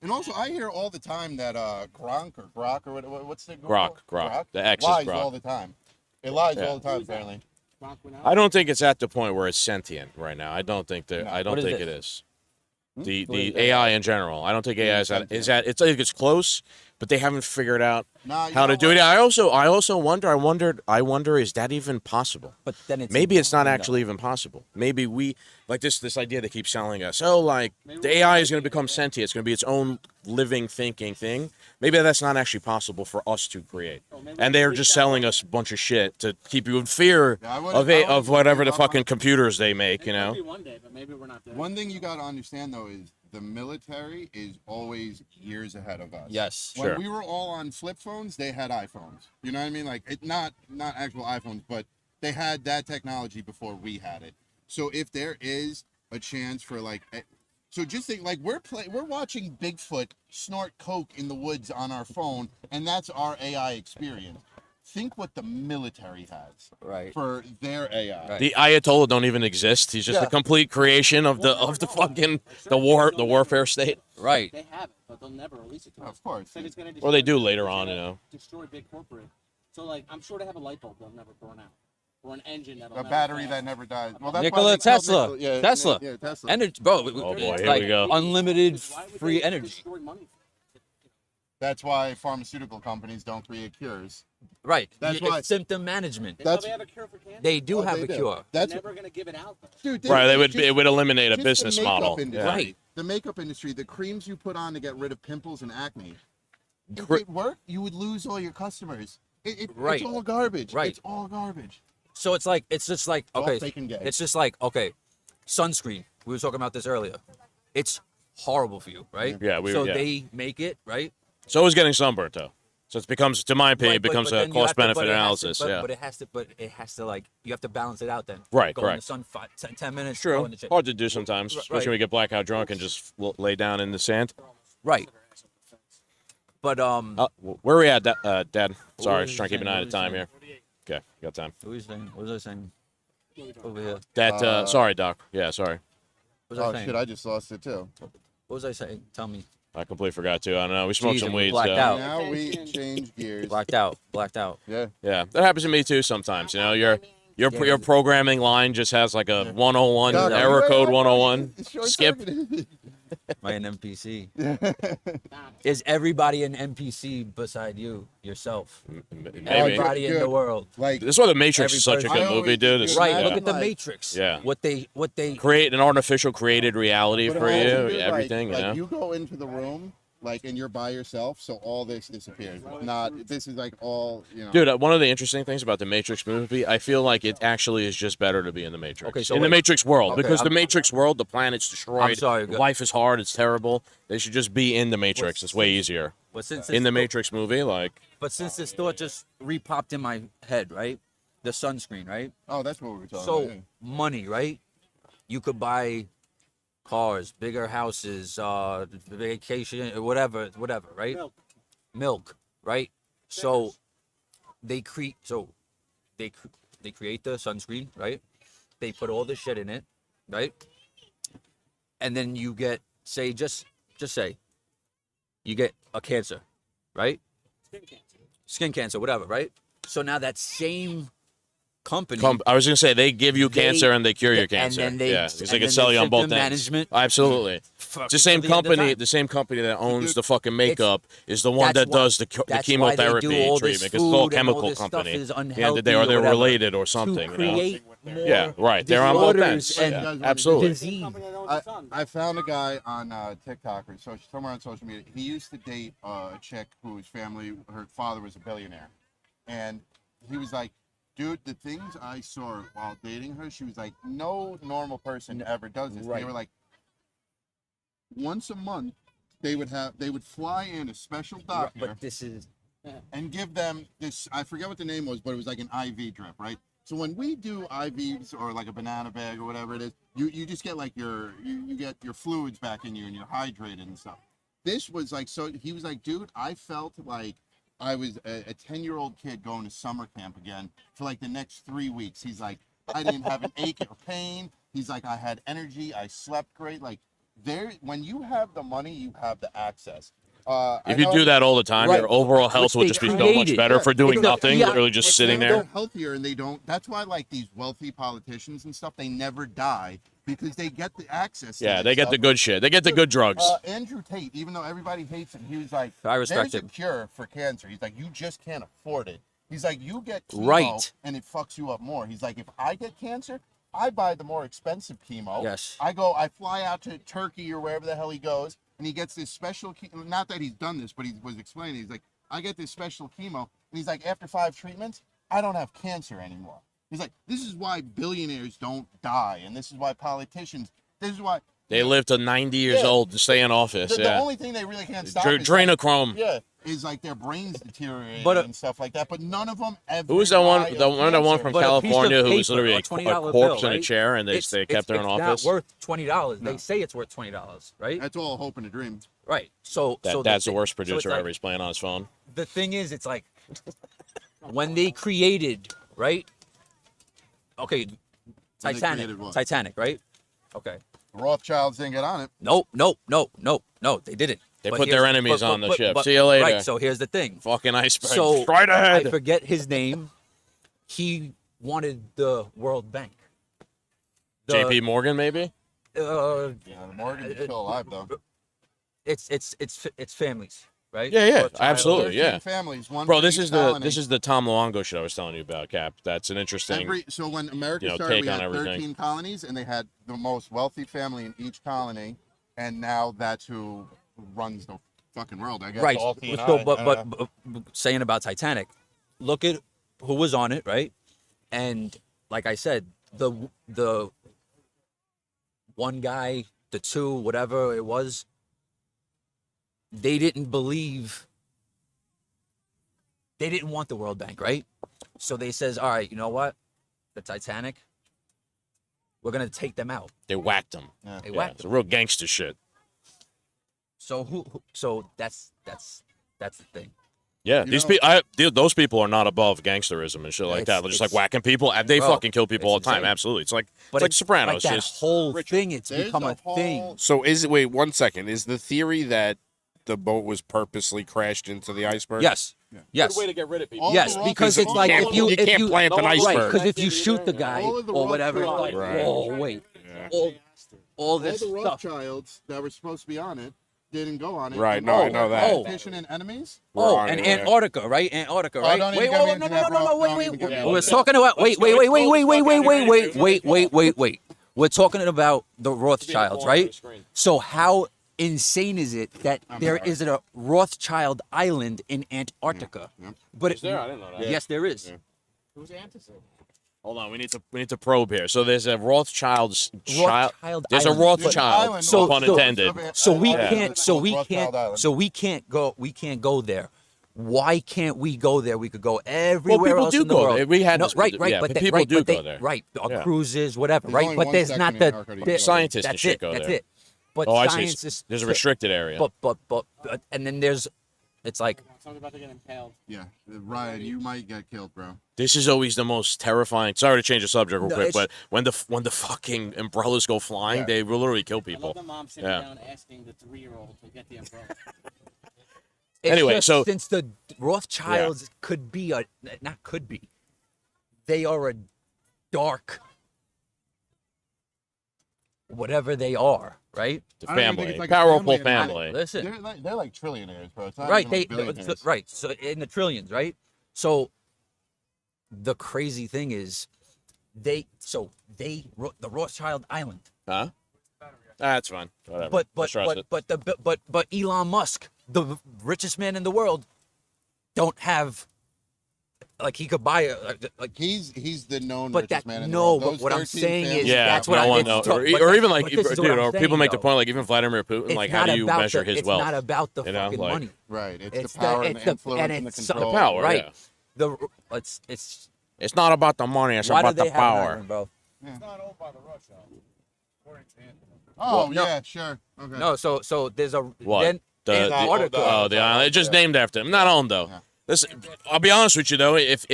And also, I hear all the time that Grok what's the Grok. The X is lies Grok. all the time. It lies Yeah. all the time, apparently. I don't think it's at the point where it's sentient right now. I don't think that. I don't What is think it? it is. What The is AI in general. I don't think AI is at. Is at. It's like it's close, but they haven't figured out Nah, you how know to do what? it. I also wonder. I wonder. Is that even possible? But then it's Maybe it's not no. actually even possible. Maybe we like this idea they keep selling us. Oh, like the AI is going to become sentient. It's going to be its own living, thinking thing. Maybe that's not actually possible for us to create. And they're just selling us a bunch of shit to keep you in fear Yeah, I wouldn't- of I it, wouldn't of whatever the give up on- fucking computers they make. You It know. could be one day, but maybe we're not there. One thing you got to understand though is the military is always years ahead of us. Yes. When Sure. we were all on flip phones, they had iPhones. You know what I mean? Like not actual iPhones, but they had that technology before we had it. So if there is a chance for like, so just think like we're watching Bigfoot snort coke in the woods on our phone, and that's our AI experience. Think what the military has Right. for their AI. Right. The Ayatollah don't even exist. He's just a Yeah. complete creation of the fucking the warfare state. Right. They have it, but they'll never release it to us. Of course. Said it's gonna Or they destroy- do later it's on, gonna you know. Destroy big corporate. So like, I'm sure they have a light bulb that'll never burn out, or an engine that'll A never battery fail. that never dies. Well, that's Nikola why they killed Tesla. Nikola- yeah, Tesla. Yeah, Tesla. Energy, bro. Oh, boy, here like we go. unlimited Why would free they energy. destroy money? That's why pharmaceutical companies don't create cures. Right. That's It's why- symptom management. They That's- probably have a cure for cancer. They do Oh, have they a do. cure. That's They're never gonna give it out though. dude. Right. They would. just- It would eliminate a just the business makeup model. industry. Yeah. Right. The makeup industry, the creams you put on to get rid of pimples and acne. If Cre- it worked, you would lose all your customers. Right. It's all garbage. Right. It's all garbage. So it's just like All okay. fake and gay. It's just like okay, sunscreen. We were talking about this earlier. It's horrible for you, right? Yeah, So yeah. they make it right. So is getting sunburnt though. So it becomes, to my opinion, Right, it becomes then a you have to- cost benefit but it has to- analysis. but- Yeah. But it has to like you have to balance it out then. Right, Go in the correct. sun 10 minutes. True. Go in the shade. Hard to do sometimes, especially Right. when we get blackout drunk and just lay down in the sand. Right. But Where are we at, Dad? Sorry, was just trying to keep an I eye on the time saying? here. Okay, got time. what was I saying? What was I saying? Over here. That. Sorry, Doc. Yeah, sorry. What was I Oh saying? shit! I just lost it too. What was I saying? Tell me. I completely forgot to. I don't know. We smoked Jeez, some I'm weed. blacked So. out. Now we change gears. Blacked out. Blacked out. Yeah. Yeah, that happens to me too sometimes. You know, your programming line just has like a 101 Doc, error you- code 101. It's short Skip. circuited. Am I an NPC? Is everybody an NPC beside you, yourself? Maybe. Everybody in the Good. world. Like This is why The Matrix is Every such a person- good I movie, always- dude. It's, dude, Right. yeah. Look at the Like- Matrix. Yeah. What they Create an artificial created reality But for imagine, you, dude, everything, like, you know. you go into the room, like, and you're by yourself, so all this disappears. This is like all, you know. Dude, one of the interesting things about the Matrix movie, I feel like it actually is just better to be in the Matrix. Okay, so in the wait. Matrix world, Okay, because the I'm- Matrix world, the planet's destroyed. I'm sorry, go- Life is hard. It's terrible. They should just be in the Matrix. It's way easier. But since In the this- Matrix movie, like, But since this thought just repopped in my head, right? The sunscreen, right? Oh, that's what we were talking So about. Yeah. money, right? You could buy cars, bigger houses, vacation, whatever, right? Milk. Milk, right? So they create. So they create the sunscreen, right? They put all the shit in it, right? And then you get, say, just say, you get a cancer, right? Skin cancer, whatever, right? So now that same company, I was gonna say they give you cancer and they cure your and cancer. then they- Yeah, because and they can then sell the you on both symptom ends. management- Absolutely. It's the same till the end of company. time. The same company that owns the fucking makeup is the one that's that why- does the that's why they do chemotherapy all this treatment. It's all food and chemical all this stuff company. is At the end of the day, or unhealthy they're or whatever related or something. to You know? create more Yeah, right. They're on both ends. disorders Yeah, and absolutely. disease. I found a guy on TikTok or somewhere on social media. He used to date a chick whose family, her father was a billionaire, and he was like, "Dude, the things I saw while dating her," she was like, "No normal person ever does this." Right. They were like, once a month, they would fly in a special doctor But this is and give them this. I forget what the name was, but it was like an IV drip, right? So when we do IVs or like a banana bag or whatever it is, you just get like you get your fluids back in you and you're hydrated and stuff. This was like, so he was like, dude, I felt like I was a 10-year-old kid going to summer camp again for like the next 3 weeks. He's like, I didn't have an ache or pain. He's like, I had energy. I slept great. Like when you have the money, you have the access. If you do that all the time, Right. your overall health will they just be so much created. better for doing It's a nothing, fiat- literally just sitting They're there. healthier and they don't. That's why like these wealthy politicians and stuff, they never die because they get the access. To Yeah, that they get stuff. the good shit. They get the good drugs. Andrew Tate, even though everybody hates him, he was like, I respect "There's him. a cure for cancer." He's like, "You just can't afford it." He's like, "You get chemo Right. and it fucks you up more." He's like, "If I get cancer, I buy the more expensive chemo. Yes. I fly out to Turkey or wherever the hell he goes, and he gets this special chemo. Not that he's done this, but he was explaining. He's like, I get this special chemo, and he's like, after 5 treatments, I don't have cancer anymore. He's like, this is why billionaires don't die, and this is why politicians. This is why They live to 90 years Yeah. old to stay in office. the Yeah. only thing they really can't stop is Adrenochrome. yeah, is like their brains deteriorating But, and stuff like that. But none of them ever. Who was that one? die of The one cancer. from But a piece of California who was paper, literally a a $20 corpse bill, in a right? chair, and they kept her in office. It's not worth $20. No. They say it's worth $20, right? That's all hope and a dream. Right. So That's the thing- worst so it's producer like- ever. He's playing on his phone. The thing is, it's like when they created, right? Okay, When they Titanic, created what? Titanic, right? Okay. Rothschilds didn't get on it. Nope, they didn't. They But put their here's- enemies on the ship. but- See you later. Right. So here's the thing. Fucking iceberg. So Right ahead. I forget his name. He wanted the World Bank. JP Morgan, maybe? Uh, Yeah, Morgan's still alive though. it's families, right? Yeah, yeah, Or child- absolutely. yeah. 13 families, one Bro, for this each is colony. the Tom Luongo shit I was telling you about, Cap. That's an interesting. So when America you know, started, take we on had everything. 13 colonies, and they had the most wealthy family in each colony, and now that's who runs the fucking world. I guess. Right. All T&I, So, but uh, saying about Titanic, look at who was on it, right? And like I said, the one guy, the two, whatever it was, they didn't believe. They didn't want the World Bank, right? So they says, all right, you know what? The Titanic, we're gonna take them out. They whacked him. Yeah. They Yeah, whacked it's them. real gangster shit. So so that's the thing. Yeah, You these know- people, those people are not above gangsterism and shit like that. They're just like whacking people. They bro, fucking kill people all it's the time. insane. Absolutely, it's like But it's like Sopranos. like that just whole thing, it's There's become a a thing. whole- So wait 1 second. Is the theory that the boat was purposely crashed into the iceberg? Yes. Yes. Good way to get rid of people. All Yes, the because Rothschilds- it's like if you can't plant an no, right, right, iceberg. because if you shoot the guy All of the or whatever, it's Rothschilds- like, Right. oh wait, Yeah. all all this the stuff. Rothschilds that were supposed to be on it didn't go on it. Right, And no, all I know their that. competition and enemies. Oh, Right, and yeah. Antarctica, right? Antarctica, Oh, right? don't even Wait, get me wait, into no, that, no, bro. no, Don't wait, even wait. get me We're into talking about wait. We're talking about the Rothschilds, right? So how insane is it that there sorry. isn't a Rothschild island in Antarctica? Yeah. But Is there? I didn't know that. yes, there is. Yeah. Who's Anderson? Hold on, we need to probe here. So there's a Rothschild's child. Rothschild There's a Island. Rothschild. Island, So- no pun so- intended. So we Yeah. can't. So we Rothschild can't. Island. So we can't go. We can't go there. Why can't we go there? We could go everywhere people else do in the go world. there. We had no, this- right, yeah, but people do go there. Right, on Yeah. cruises, whatever, There's right? only But one there's section not in the, Antarctica you can go. Scientists and that's shit it. go That's there. it. But Oh, I see. science is There's a restricted area. But and then there's It's like Someone's about to get impaled. Yeah, Ryan, you might get killed, bro. This is always the most terrifying. Sorry to change the subject real No, quick, it's- but when the fucking umbrellas go flying, Yeah. they will literally kill I love people. the mom sitting Yeah. down asking the 3-year-old to get the umbrella. it's Anyway, just so- since the Rothschilds could be not could be, they are a dark whatever they are, right? The I don't even think family, it's like a powerful family anymore. family. Listen, They're like trillionaires, bro. It's not right? even like billionaires. Right. So in the trillions, right? So the crazy thing is, the Rothschild Island, Huh? That's fine. Whatever. Let's trust it. but Elon Musk, the richest man in the world, don't have like he could buy like. He's the known But richest that man in the no, world. but Those what I'm 13 saying is families- Yeah, that's what no I one it's knows. tough, Or but even that's- like, but this is what dude, I'm or saying, people make the though. point, like even Vladimir Putin, It's like not how do you about measure the, his it's wealth? not about the You know, fucking like- money. Right. It's, It's the power the, and it's the the influence and and the it's control. The power, right? yeah. The it's It's not about the money. It's why do about they the have an power. island, bro? It's not owned by the Rothschilds, according to him. Oh, Well, no. yeah, sure. Okay. No, so there's a What? then The Antarctica. oh, the island. It's just named after him. Not owned though. Yeah. This, I'll be honest with you though. If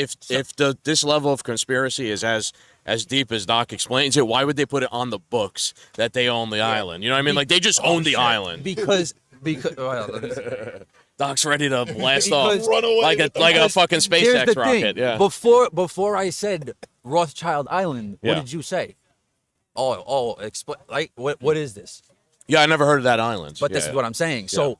this level of conspiracy is as deep as Doc explains it, why would they put it on the books that they own the island? You know what I mean? Like they just own the island. because well, let me see. Doc's ready to blast Because- off, like a fucking Here's SpaceX the rocket. thing. Yeah. Before I said Rothschild Island, what Yeah. did you say? Explain. Like what is this? Yeah, I never heard of that island. But this Yeah. is what I'm saying. So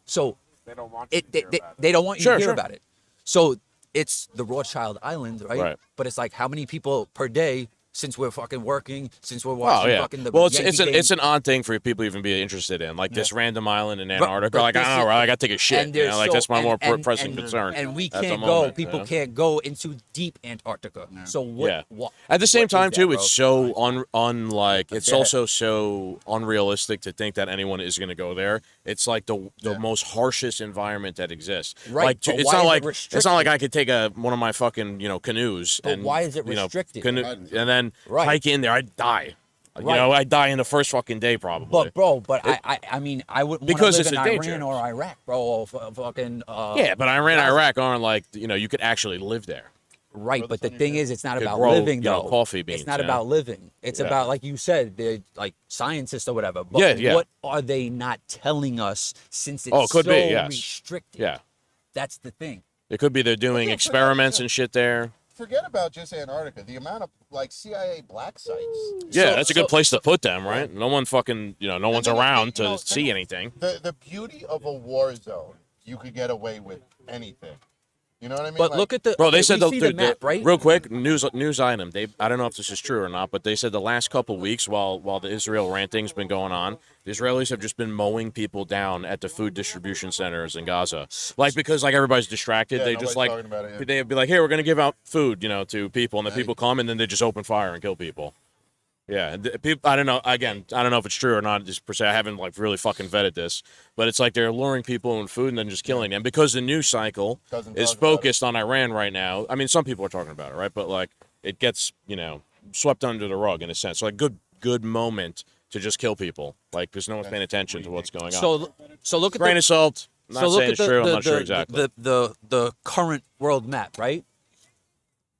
They don't want you it to hear they, about it. they don't want you Sure, to hear sure. about it. So it's the Rothschild Island, right? Right. But it's like how many people per day since we're fucking working, since we're Oh watching yeah. fucking the Well, it's Yankee game. it's an odd thing for people to even be interested in, like this random island in Antarctica. but Like I this don't know, is- right? I got to take a shit. and You know, there's like so- that's my more and- pressing and- concern. And we at the can't moment, go. People you know? can't go into deep Antarctica. So what? Yeah. what At the same what is time, that, too, bro? it's so unlike. It's Yeah. also so unrealistic to think that anyone is going to go there. It's like the most harshest environment that exists. Right, Like but it's why not is it like it's not like restricted? I could take one of my fucking canoes But and why is it you know, restricted? and then Right. hike in there. I'd die. You Right. know, I'd die in the first fucking day probably. But bro, I mean, I wouldn't want to Because live it's in a Iran danger. or Iraq, bro. Or fucking. yeah, but Iran, Gaza. Iraq aren't like you could actually live there. Right, but the thing is, it's not Could about grow, living you know, though. coffee beans, It's not yeah. about living. It's Yeah. about, like you said, they're like scientists or whatever. But Yeah, yeah. what are they not telling us since it's Oh, it could so be, yes. restricted? Yeah, That's the thing. it could be they're doing Yeah, experiments and shit there. Forget about just Antarctica. The amount of like CIA black sites. Yeah, So- that's a good so- place to put them, right? No one fucking, no one's then, around you know, to see anything. The beauty of a war zone, you could get away with anything. You know what I mean? But Like, look at the. Bro, they okay, said we see the map, right? real quick news item. I don't know if this is true or not, but they said the last couple weeks while the Israel ranting's been going on, the Israelis have just been mowing people down at the food distribution centers in Gaza, like because like everybody's distracted. Yeah, They just nobody's like talking about it, yeah. they'd be like, hey, we're gonna give out food, to people, and the people come and then they just open fire and kill people. Yeah, people. I don't know. Again, I don't know if it's true or not. Just per se, I haven't like really fucking vetted this, but it's like they're luring people in food and then just killing them because the news cycle Doesn't is talk about it. focused on Iran right now. I mean, some people are talking about it, right? But like, it gets swept under the rug in a sense. So like, good moment to just kill people, like because no one's paying attention to what's going on. So look at Grain the. of salt. I'm not So look saying at it's the, true. I'm the, not sure the, exactly. the current world map, right?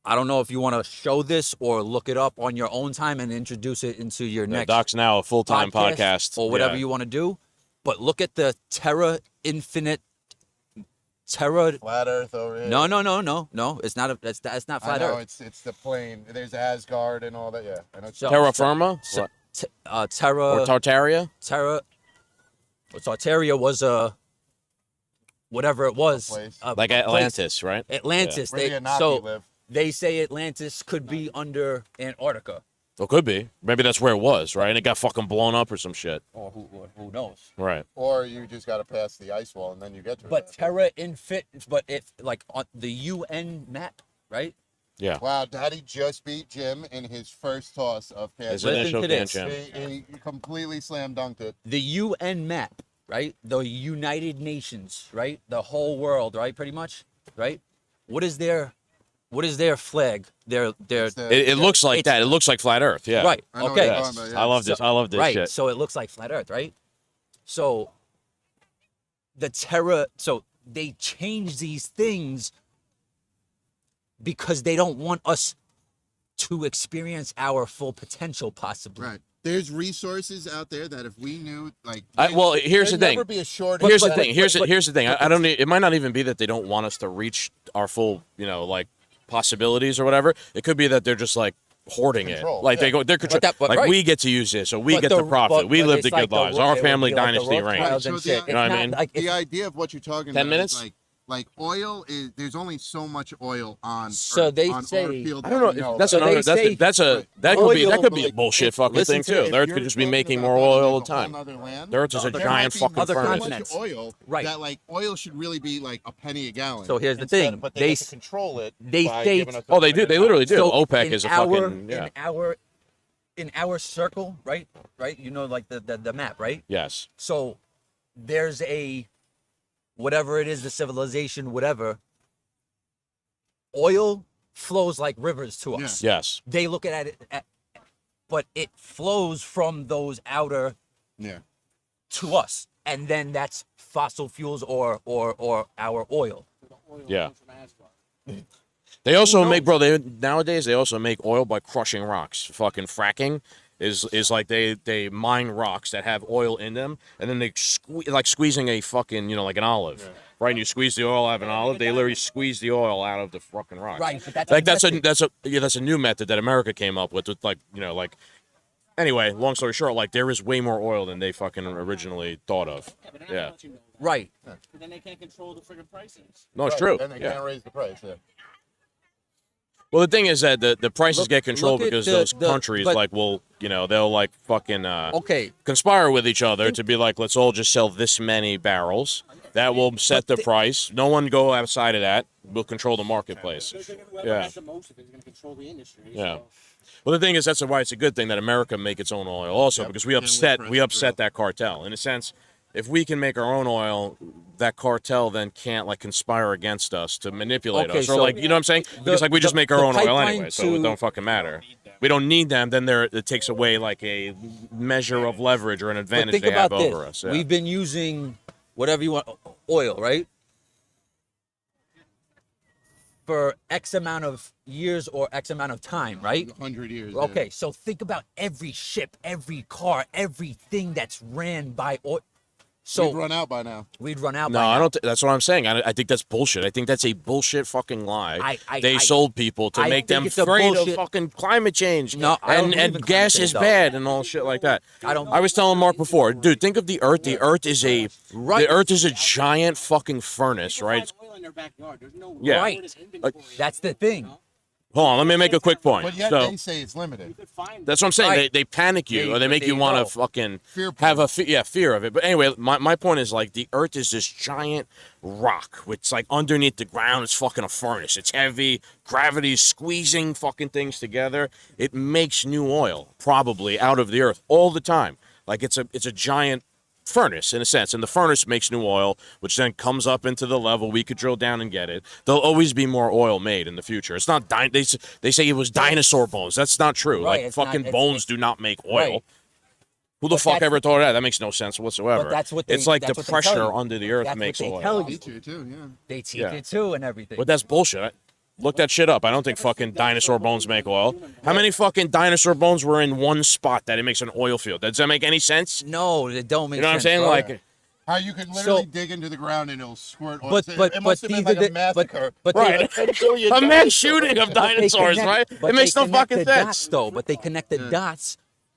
I don't know if you want to show this or look it up on your own time and introduce it into your next Doc's now a full-time podcast or whatever Yeah. you want to do. But look at the Terra Infinite. Terra. flat Earth over here. No. It's not that's not I flat know, Earth. it's the plane. There's Asgard and all that. Yeah. I know. So- Terra firma What? Terra. or Tartaria? Terra. Tartaria was a. Whatever it was. place. a Like place. Atlantis, right? Atlantis. Where the Anunnaki So live. they say Atlantis could be under Antarctica. Well, could be. Maybe that's where it was, right? And it got fucking blown up or some shit. Or who knows? Right. Or you just got to pass the ice wall and then you get to But it. Terra Infit, but if like on the UN map, right? Yeah. Wow, Daddy just beat Jim in his first toss of His Kansas. initial to this. Can He completely slam dunked it. The UN map, right? The United Nations, right? The whole world, right? Pretty much, right? What is their flag? Their It's the- It looks like It's- that. It looks like flat Earth. Yeah. right? I know what Okay. you're Yes. talking about, yeah. I love this. I love this right. shit. So it looks like flat Earth, right? So the Terra, so they change these things because they don't want us to experience our full potential, possibly. Right. There's resources out there that if we knew, like, Well, here's the there'd thing. never be a shortage. Here's the but- thing. Here's but- the thing. I don't. It might not even be that they don't want us to reach our full, like possibilities or whatever. It could be that they're just like hoarding Control, it. Like yeah. they're control. but Like right. we get to use this, so we But get the profit. We but live it's the like good lives. it Our would family be like the dynasty reigns. Rothschilds and Right, so shit. the- You know what I It's mean? not like The it's- idea of what you're talking 10 about minutes? is like oil is there's only so much oil on So Earth, they on say- our field I that don't we know. That's So another. they say- That could be a Like, bullshit fucking listen thing to too. it, The Earth could just be making more oil all the time. The Earth is a there giant might be fucking other furnace. so much continents. oil Right. that like oil should really be like a penny a gallon. So here's the thing. But They get to control it. they by say- giving us Oh, they do. They literally do. So OPEC in is a our, fucking in our circle, right? You know, like the map, right? yes. So there's a whatever it is, the civilization, whatever. Oil flows like rivers to us. Yes. They look at it, but it flows from those outer yeah. to us, and then that's fossil fuels or our oil. Yeah. They also make, bro. Nowadays they also make oil by crushing rocks. Fucking fracking is like they mine rocks that have oil in them, and then they squeezing a fucking like an olive, right? And you squeeze the oil out of an olive. They literally squeeze the oil out of the fucking rocks. Right, but that's like a that's a new method that America came up with like. Anyway, long story short, like there is way more oil than they fucking originally thought of. Yeah, but they're not Yeah. gonna let you know. Right. But then they can't control the friggin' prices. No, it's true. And they Yeah. can't raise the price. Yeah. Well, the thing is that the prices Look- get controlled look at because the- those the- countries but- they'll like fucking Okay. conspire with each other to be like, let's all just sell this many barrels. That will set the price. No one go outside of that. We'll control the marketplace. Whoever Yeah. has the most of it is gonna control the industry. Yeah. So. Well, the thing is, that's why it's a good thing that America make its own oil, also, Yep. because we And upset with we Predictive. upset that cartel. In a sense, if we can make our own oil, that cartel then can't like conspire against us to manipulate Okay, us, or so like you know what I'm saying? Because like we just make our the own oil pipeline anyway, so it to- don't fucking matter. We don't need them. Then it takes away like a measure of leverage or an But advantage think they have about this. over us. Yeah. We've been using whatever you want, oil, right? For X amount of years or X amount of time, right? 100 years. Okay, so think about every ship, every car, everything that's ran by oil. So We'd run out by now. we'd run out. No, by I now. don't. That's what I'm saying. I think that's bullshit. I think that's a bullshit fucking lie. They I- sold people to I make think them it's a afraid of bullshit- fucking climate change. No, I don't and believe in and climate gas change, is though. bad and all shit like that. I was telling Mark before, dude. Think of the Earth. The Earth is a Right. The Earth is a giant fucking furnace, People right? find oil in their backyard. There's no Yeah. Right. inventory. That's the thing. Hold on, let me make a quick point. But yet So they say it's limited. You could find that's what I'm saying. Right. They panic you, or they make there you you want go. to fucking Fear have a fear of it. But anyway, my point is like the Earth is this giant rock. It's like underneath the ground. It's fucking a furnace. It's heavy. Gravity's squeezing fucking things together. It makes new oil probably out of the Earth all the time. Like it's a giant furnace in a sense, and the furnace makes new oil, which then comes up into the level we could drill down and get it. There'll always be more oil made in the future. It's not they say it was dinosaur bones. That's not true. Right, Like it's not- fucking it's- bones do not make oil. Right. Who the But fuck that's- ever thought of that? That makes no sense whatsoever. But that's what they- it's like that's the what they tell pressure you. under the earth That's what makes they oil. tell you. Teacher too, yeah. They teach Yeah. it too and everything. But that's bullshit. Look that shit up. I don't think fucking dinosaur bones make oil. How many fucking dinosaur bones were in one spot that it makes an oil field? Does that make any sense? No, it don't make You know what I'm sense, saying? bro. Like, How you can literally So- dig into the ground and it'll squirt oil. But it must have been these like are a the massacre. but right. they, A mass shooting of but they dinosaurs, connect- right? but It makes they no connect fucking the sense. dots, though. But they connect the dots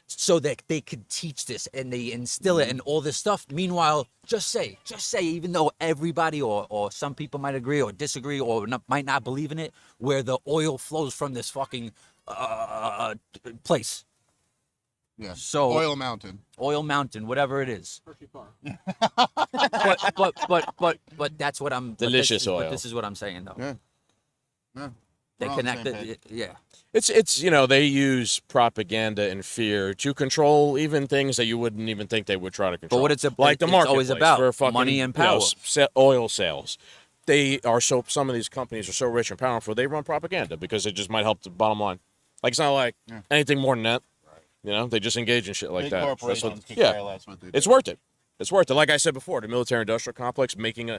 so that they could teach this and they instill it and all this stuff. Meanwhile, just say, even though everybody or some people might agree or disagree or might not believe in it, where the oil flows from this fucking place, Yeah. So- Oil Mountain. Oil Mountain, whatever it is. Hershey Park. But that's what I'm. Delicious but oil. this is what I'm saying though. Yeah. Yeah. They We're on the connect same it. page. Yeah. It's they use propaganda and fear to control even things that you wouldn't even think they would try to control. what it's like the it's marketplace always about, for fucking, money and you know, power. oil sales. They are some of these companies are so rich and powerful. They run propaganda because it just might help the bottom line. Like it's not like anything more than that. You know, they just engage in shit like Big that. corporations That's what- can yeah, care less what they do. it's worth it. It's worth it. Like I said before, the military-industrial complex making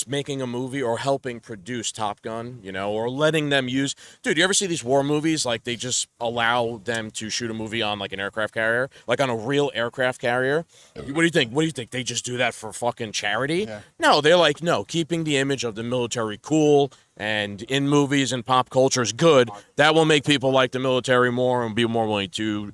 making a movie or helping produce Top Gun, you know, or letting them use. Dude, you ever see these war movies? Like they just allow them to shoot a movie on like an aircraft carrier, like on a real aircraft carrier. What do you think? What do you think? They just do that for fucking charity? Yeah. No, they're like, no, keeping the image of the military cool and in movies and pop culture is good. That will make people like the military more and be more willing to,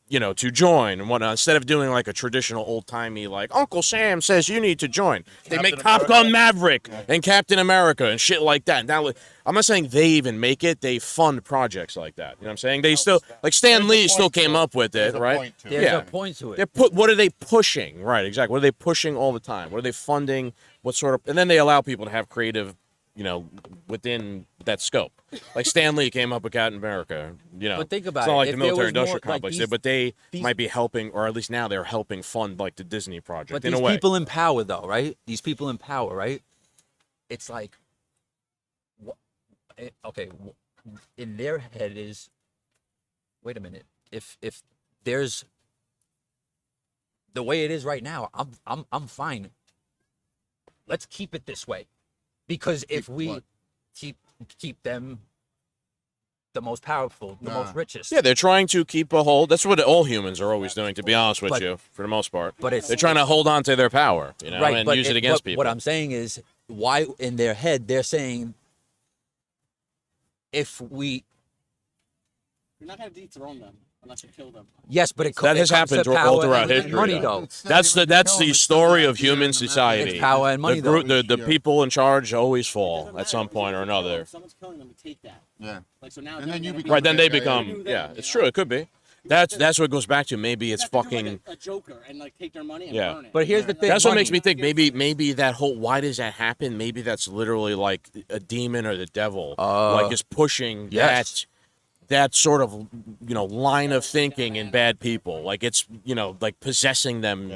you know, to join and whatnot. Instead of doing like a traditional old-timey, like, Uncle Sam says you need to join. They make Top Gun Maverick and Captain America and shit like that. Now, I'm not saying they even make it. They fund projects like that. You know what I'm saying? They still, like Stan Lee still came up with it, right? There's a point to it. What are they pushing? Right, exactly. What are they pushing all the time? What are they funding? What sort of, and then they allow people to have creative, you know, within that scope. Like Stan Lee came up with Captain America, you know. But think about it's not it. like If the there was military-industrial more, like, complex these- did, but they these- might be helping, or at least now they're helping fund like the Disney project But in these a way. people in power, though, right? These people in power, right? It's like, okay, in their head is, wait a minute. If there's the way it is right now, I'm fine. Let's keep it this way, because if we what? keep them the most powerful, the most richest. Yeah, they're trying to keep a hold. That's what all humans are always doing, to be honest with But- you, for the most part. But it's They're trying to hold on to their power, you know, and use it against people. What I'm saying is, why in their head they're saying, if we, You're not gonna dethrone them unless you kill them. yes, but That has happened all throughout history, Money though. though. That's the story of human society. It's power and money, though. The people in charge always fall Doesn't at some matter. point or If someone's another. If someone's killing them, you take that. Yeah. Like so now. And then you become Right, then they Yeah, yeah, become, yeah, it's true, it could be. That's what it goes back to. Maybe it's fucking. Like a Joker and like take their money and Yeah. burn it. But here's the thing. That's what money. makes me think maybe that whole, why does that happen? Maybe that's literally like a demon or the devil, like just pushing yes. that sort of, you know, line of thinking in bad people. Like it's, you know, like possessing them,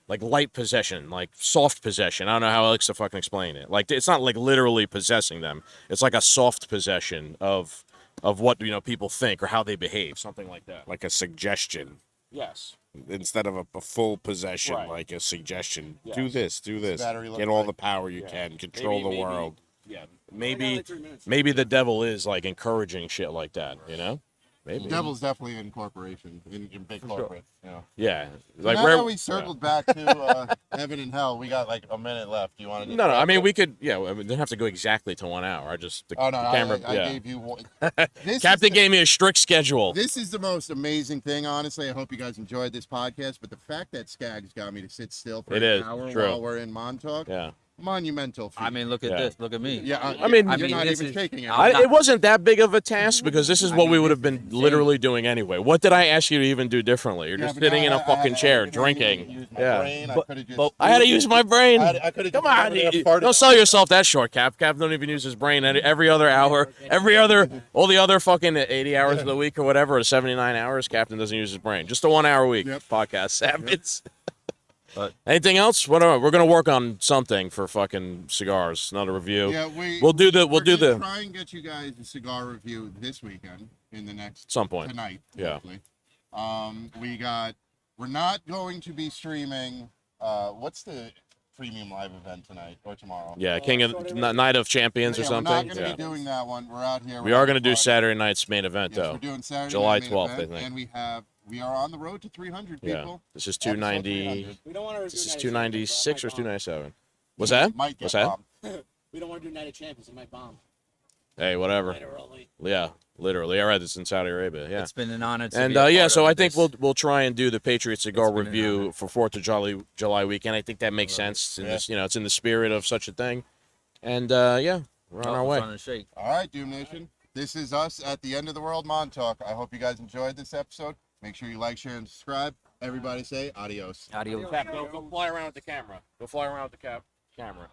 like light possession, like soft possession. I don't know how else to fucking explain it. Like it's not like literally possessing them. It's like a soft possession of what, you know, people think or how they behave, something like that. Like a suggestion Yes. instead of a full possession, Right. like a suggestion. Yes. Do this. battery look Get all like? the power you can. Control the world. Yeah, Only maybe 3 minutes. the devil is like encouraging shit like that, you know? Maybe. The devil's definitely in corporation, in big corporate. You know. Yeah, Like like now where that we circled back to heaven and hell, we got like a minute left. Do you want to? No, I mean we could. Yeah, we didn't have to go exactly to 1 hour. I just the Oh no, camera. I yeah, gave you one. This Captain is the, gave me a strict schedule. This is the most amazing thing, honestly. I hope you guys enjoyed this podcast. But the fact that Skaggs got me to sit still for It an is, hour true. while we're in Montauk, Yeah. monumental. Feat. I mean, look at Yeah. this. Look at me. yeah, I mean, you're not this even is- shaking it. It wasn't that big of a task because this is what we would have been literally doing anyway. What did I ask you to even do differently? You're Yeah, just but sitting now in a I fucking had chair to drinking. use my Yeah. brain. I But- could have just. but- I had to use my brain. I could have Come just on, farted don't out. sell yourself that short, Cap. Cap don't even use his brain every other hour, all the other fucking 80 hours of the week or whatever, or 79 hours. Captain doesn't use his brain. Just a 1 hour a week Yep. podcast. Savage. But- Anything else? We're gonna work on something for fucking cigars. Another review. Yeah, We'll do the- we're gonna try and get you guys a cigar review this weekend in the next Some point. tonight. Yeah. Hopefully. We're not going to be streaming. What's the premium live event tonight or tomorrow? Yeah, Night of Champions or Yeah, something. We're not going to Yeah. be doing that one. We're out here. We are gonna do Saturday night's main event Yes, though. we're doing Saturday July night main 12th, I event, think. and we are on the road to 300 Yeah. people. This is Episode 290. 300. We don't want to. This is 296 or 297. Was that? Might get What's that? bombed. We don't want to do Night of Champions. It might bomb. Hey, whatever. Literally. Yeah, literally. All right, it's in Saudi Arabia. Yeah. It's been an honor to And be a yeah, part so of I think this. we'll try and do the Patriot cigar It's been an review honor. for 4th of July weekend. I think that makes sense. In this, it's in the spirit of such a thing. And yeah, we're on our way. Trying to shake. All right, Doom Nation. This is us at the end of the world Montauk. I hope you guys enjoyed this episode. Make sure you like, share, and subscribe. Everybody say adios. Adios. Go fly around with the camera. Go fly around with the camera.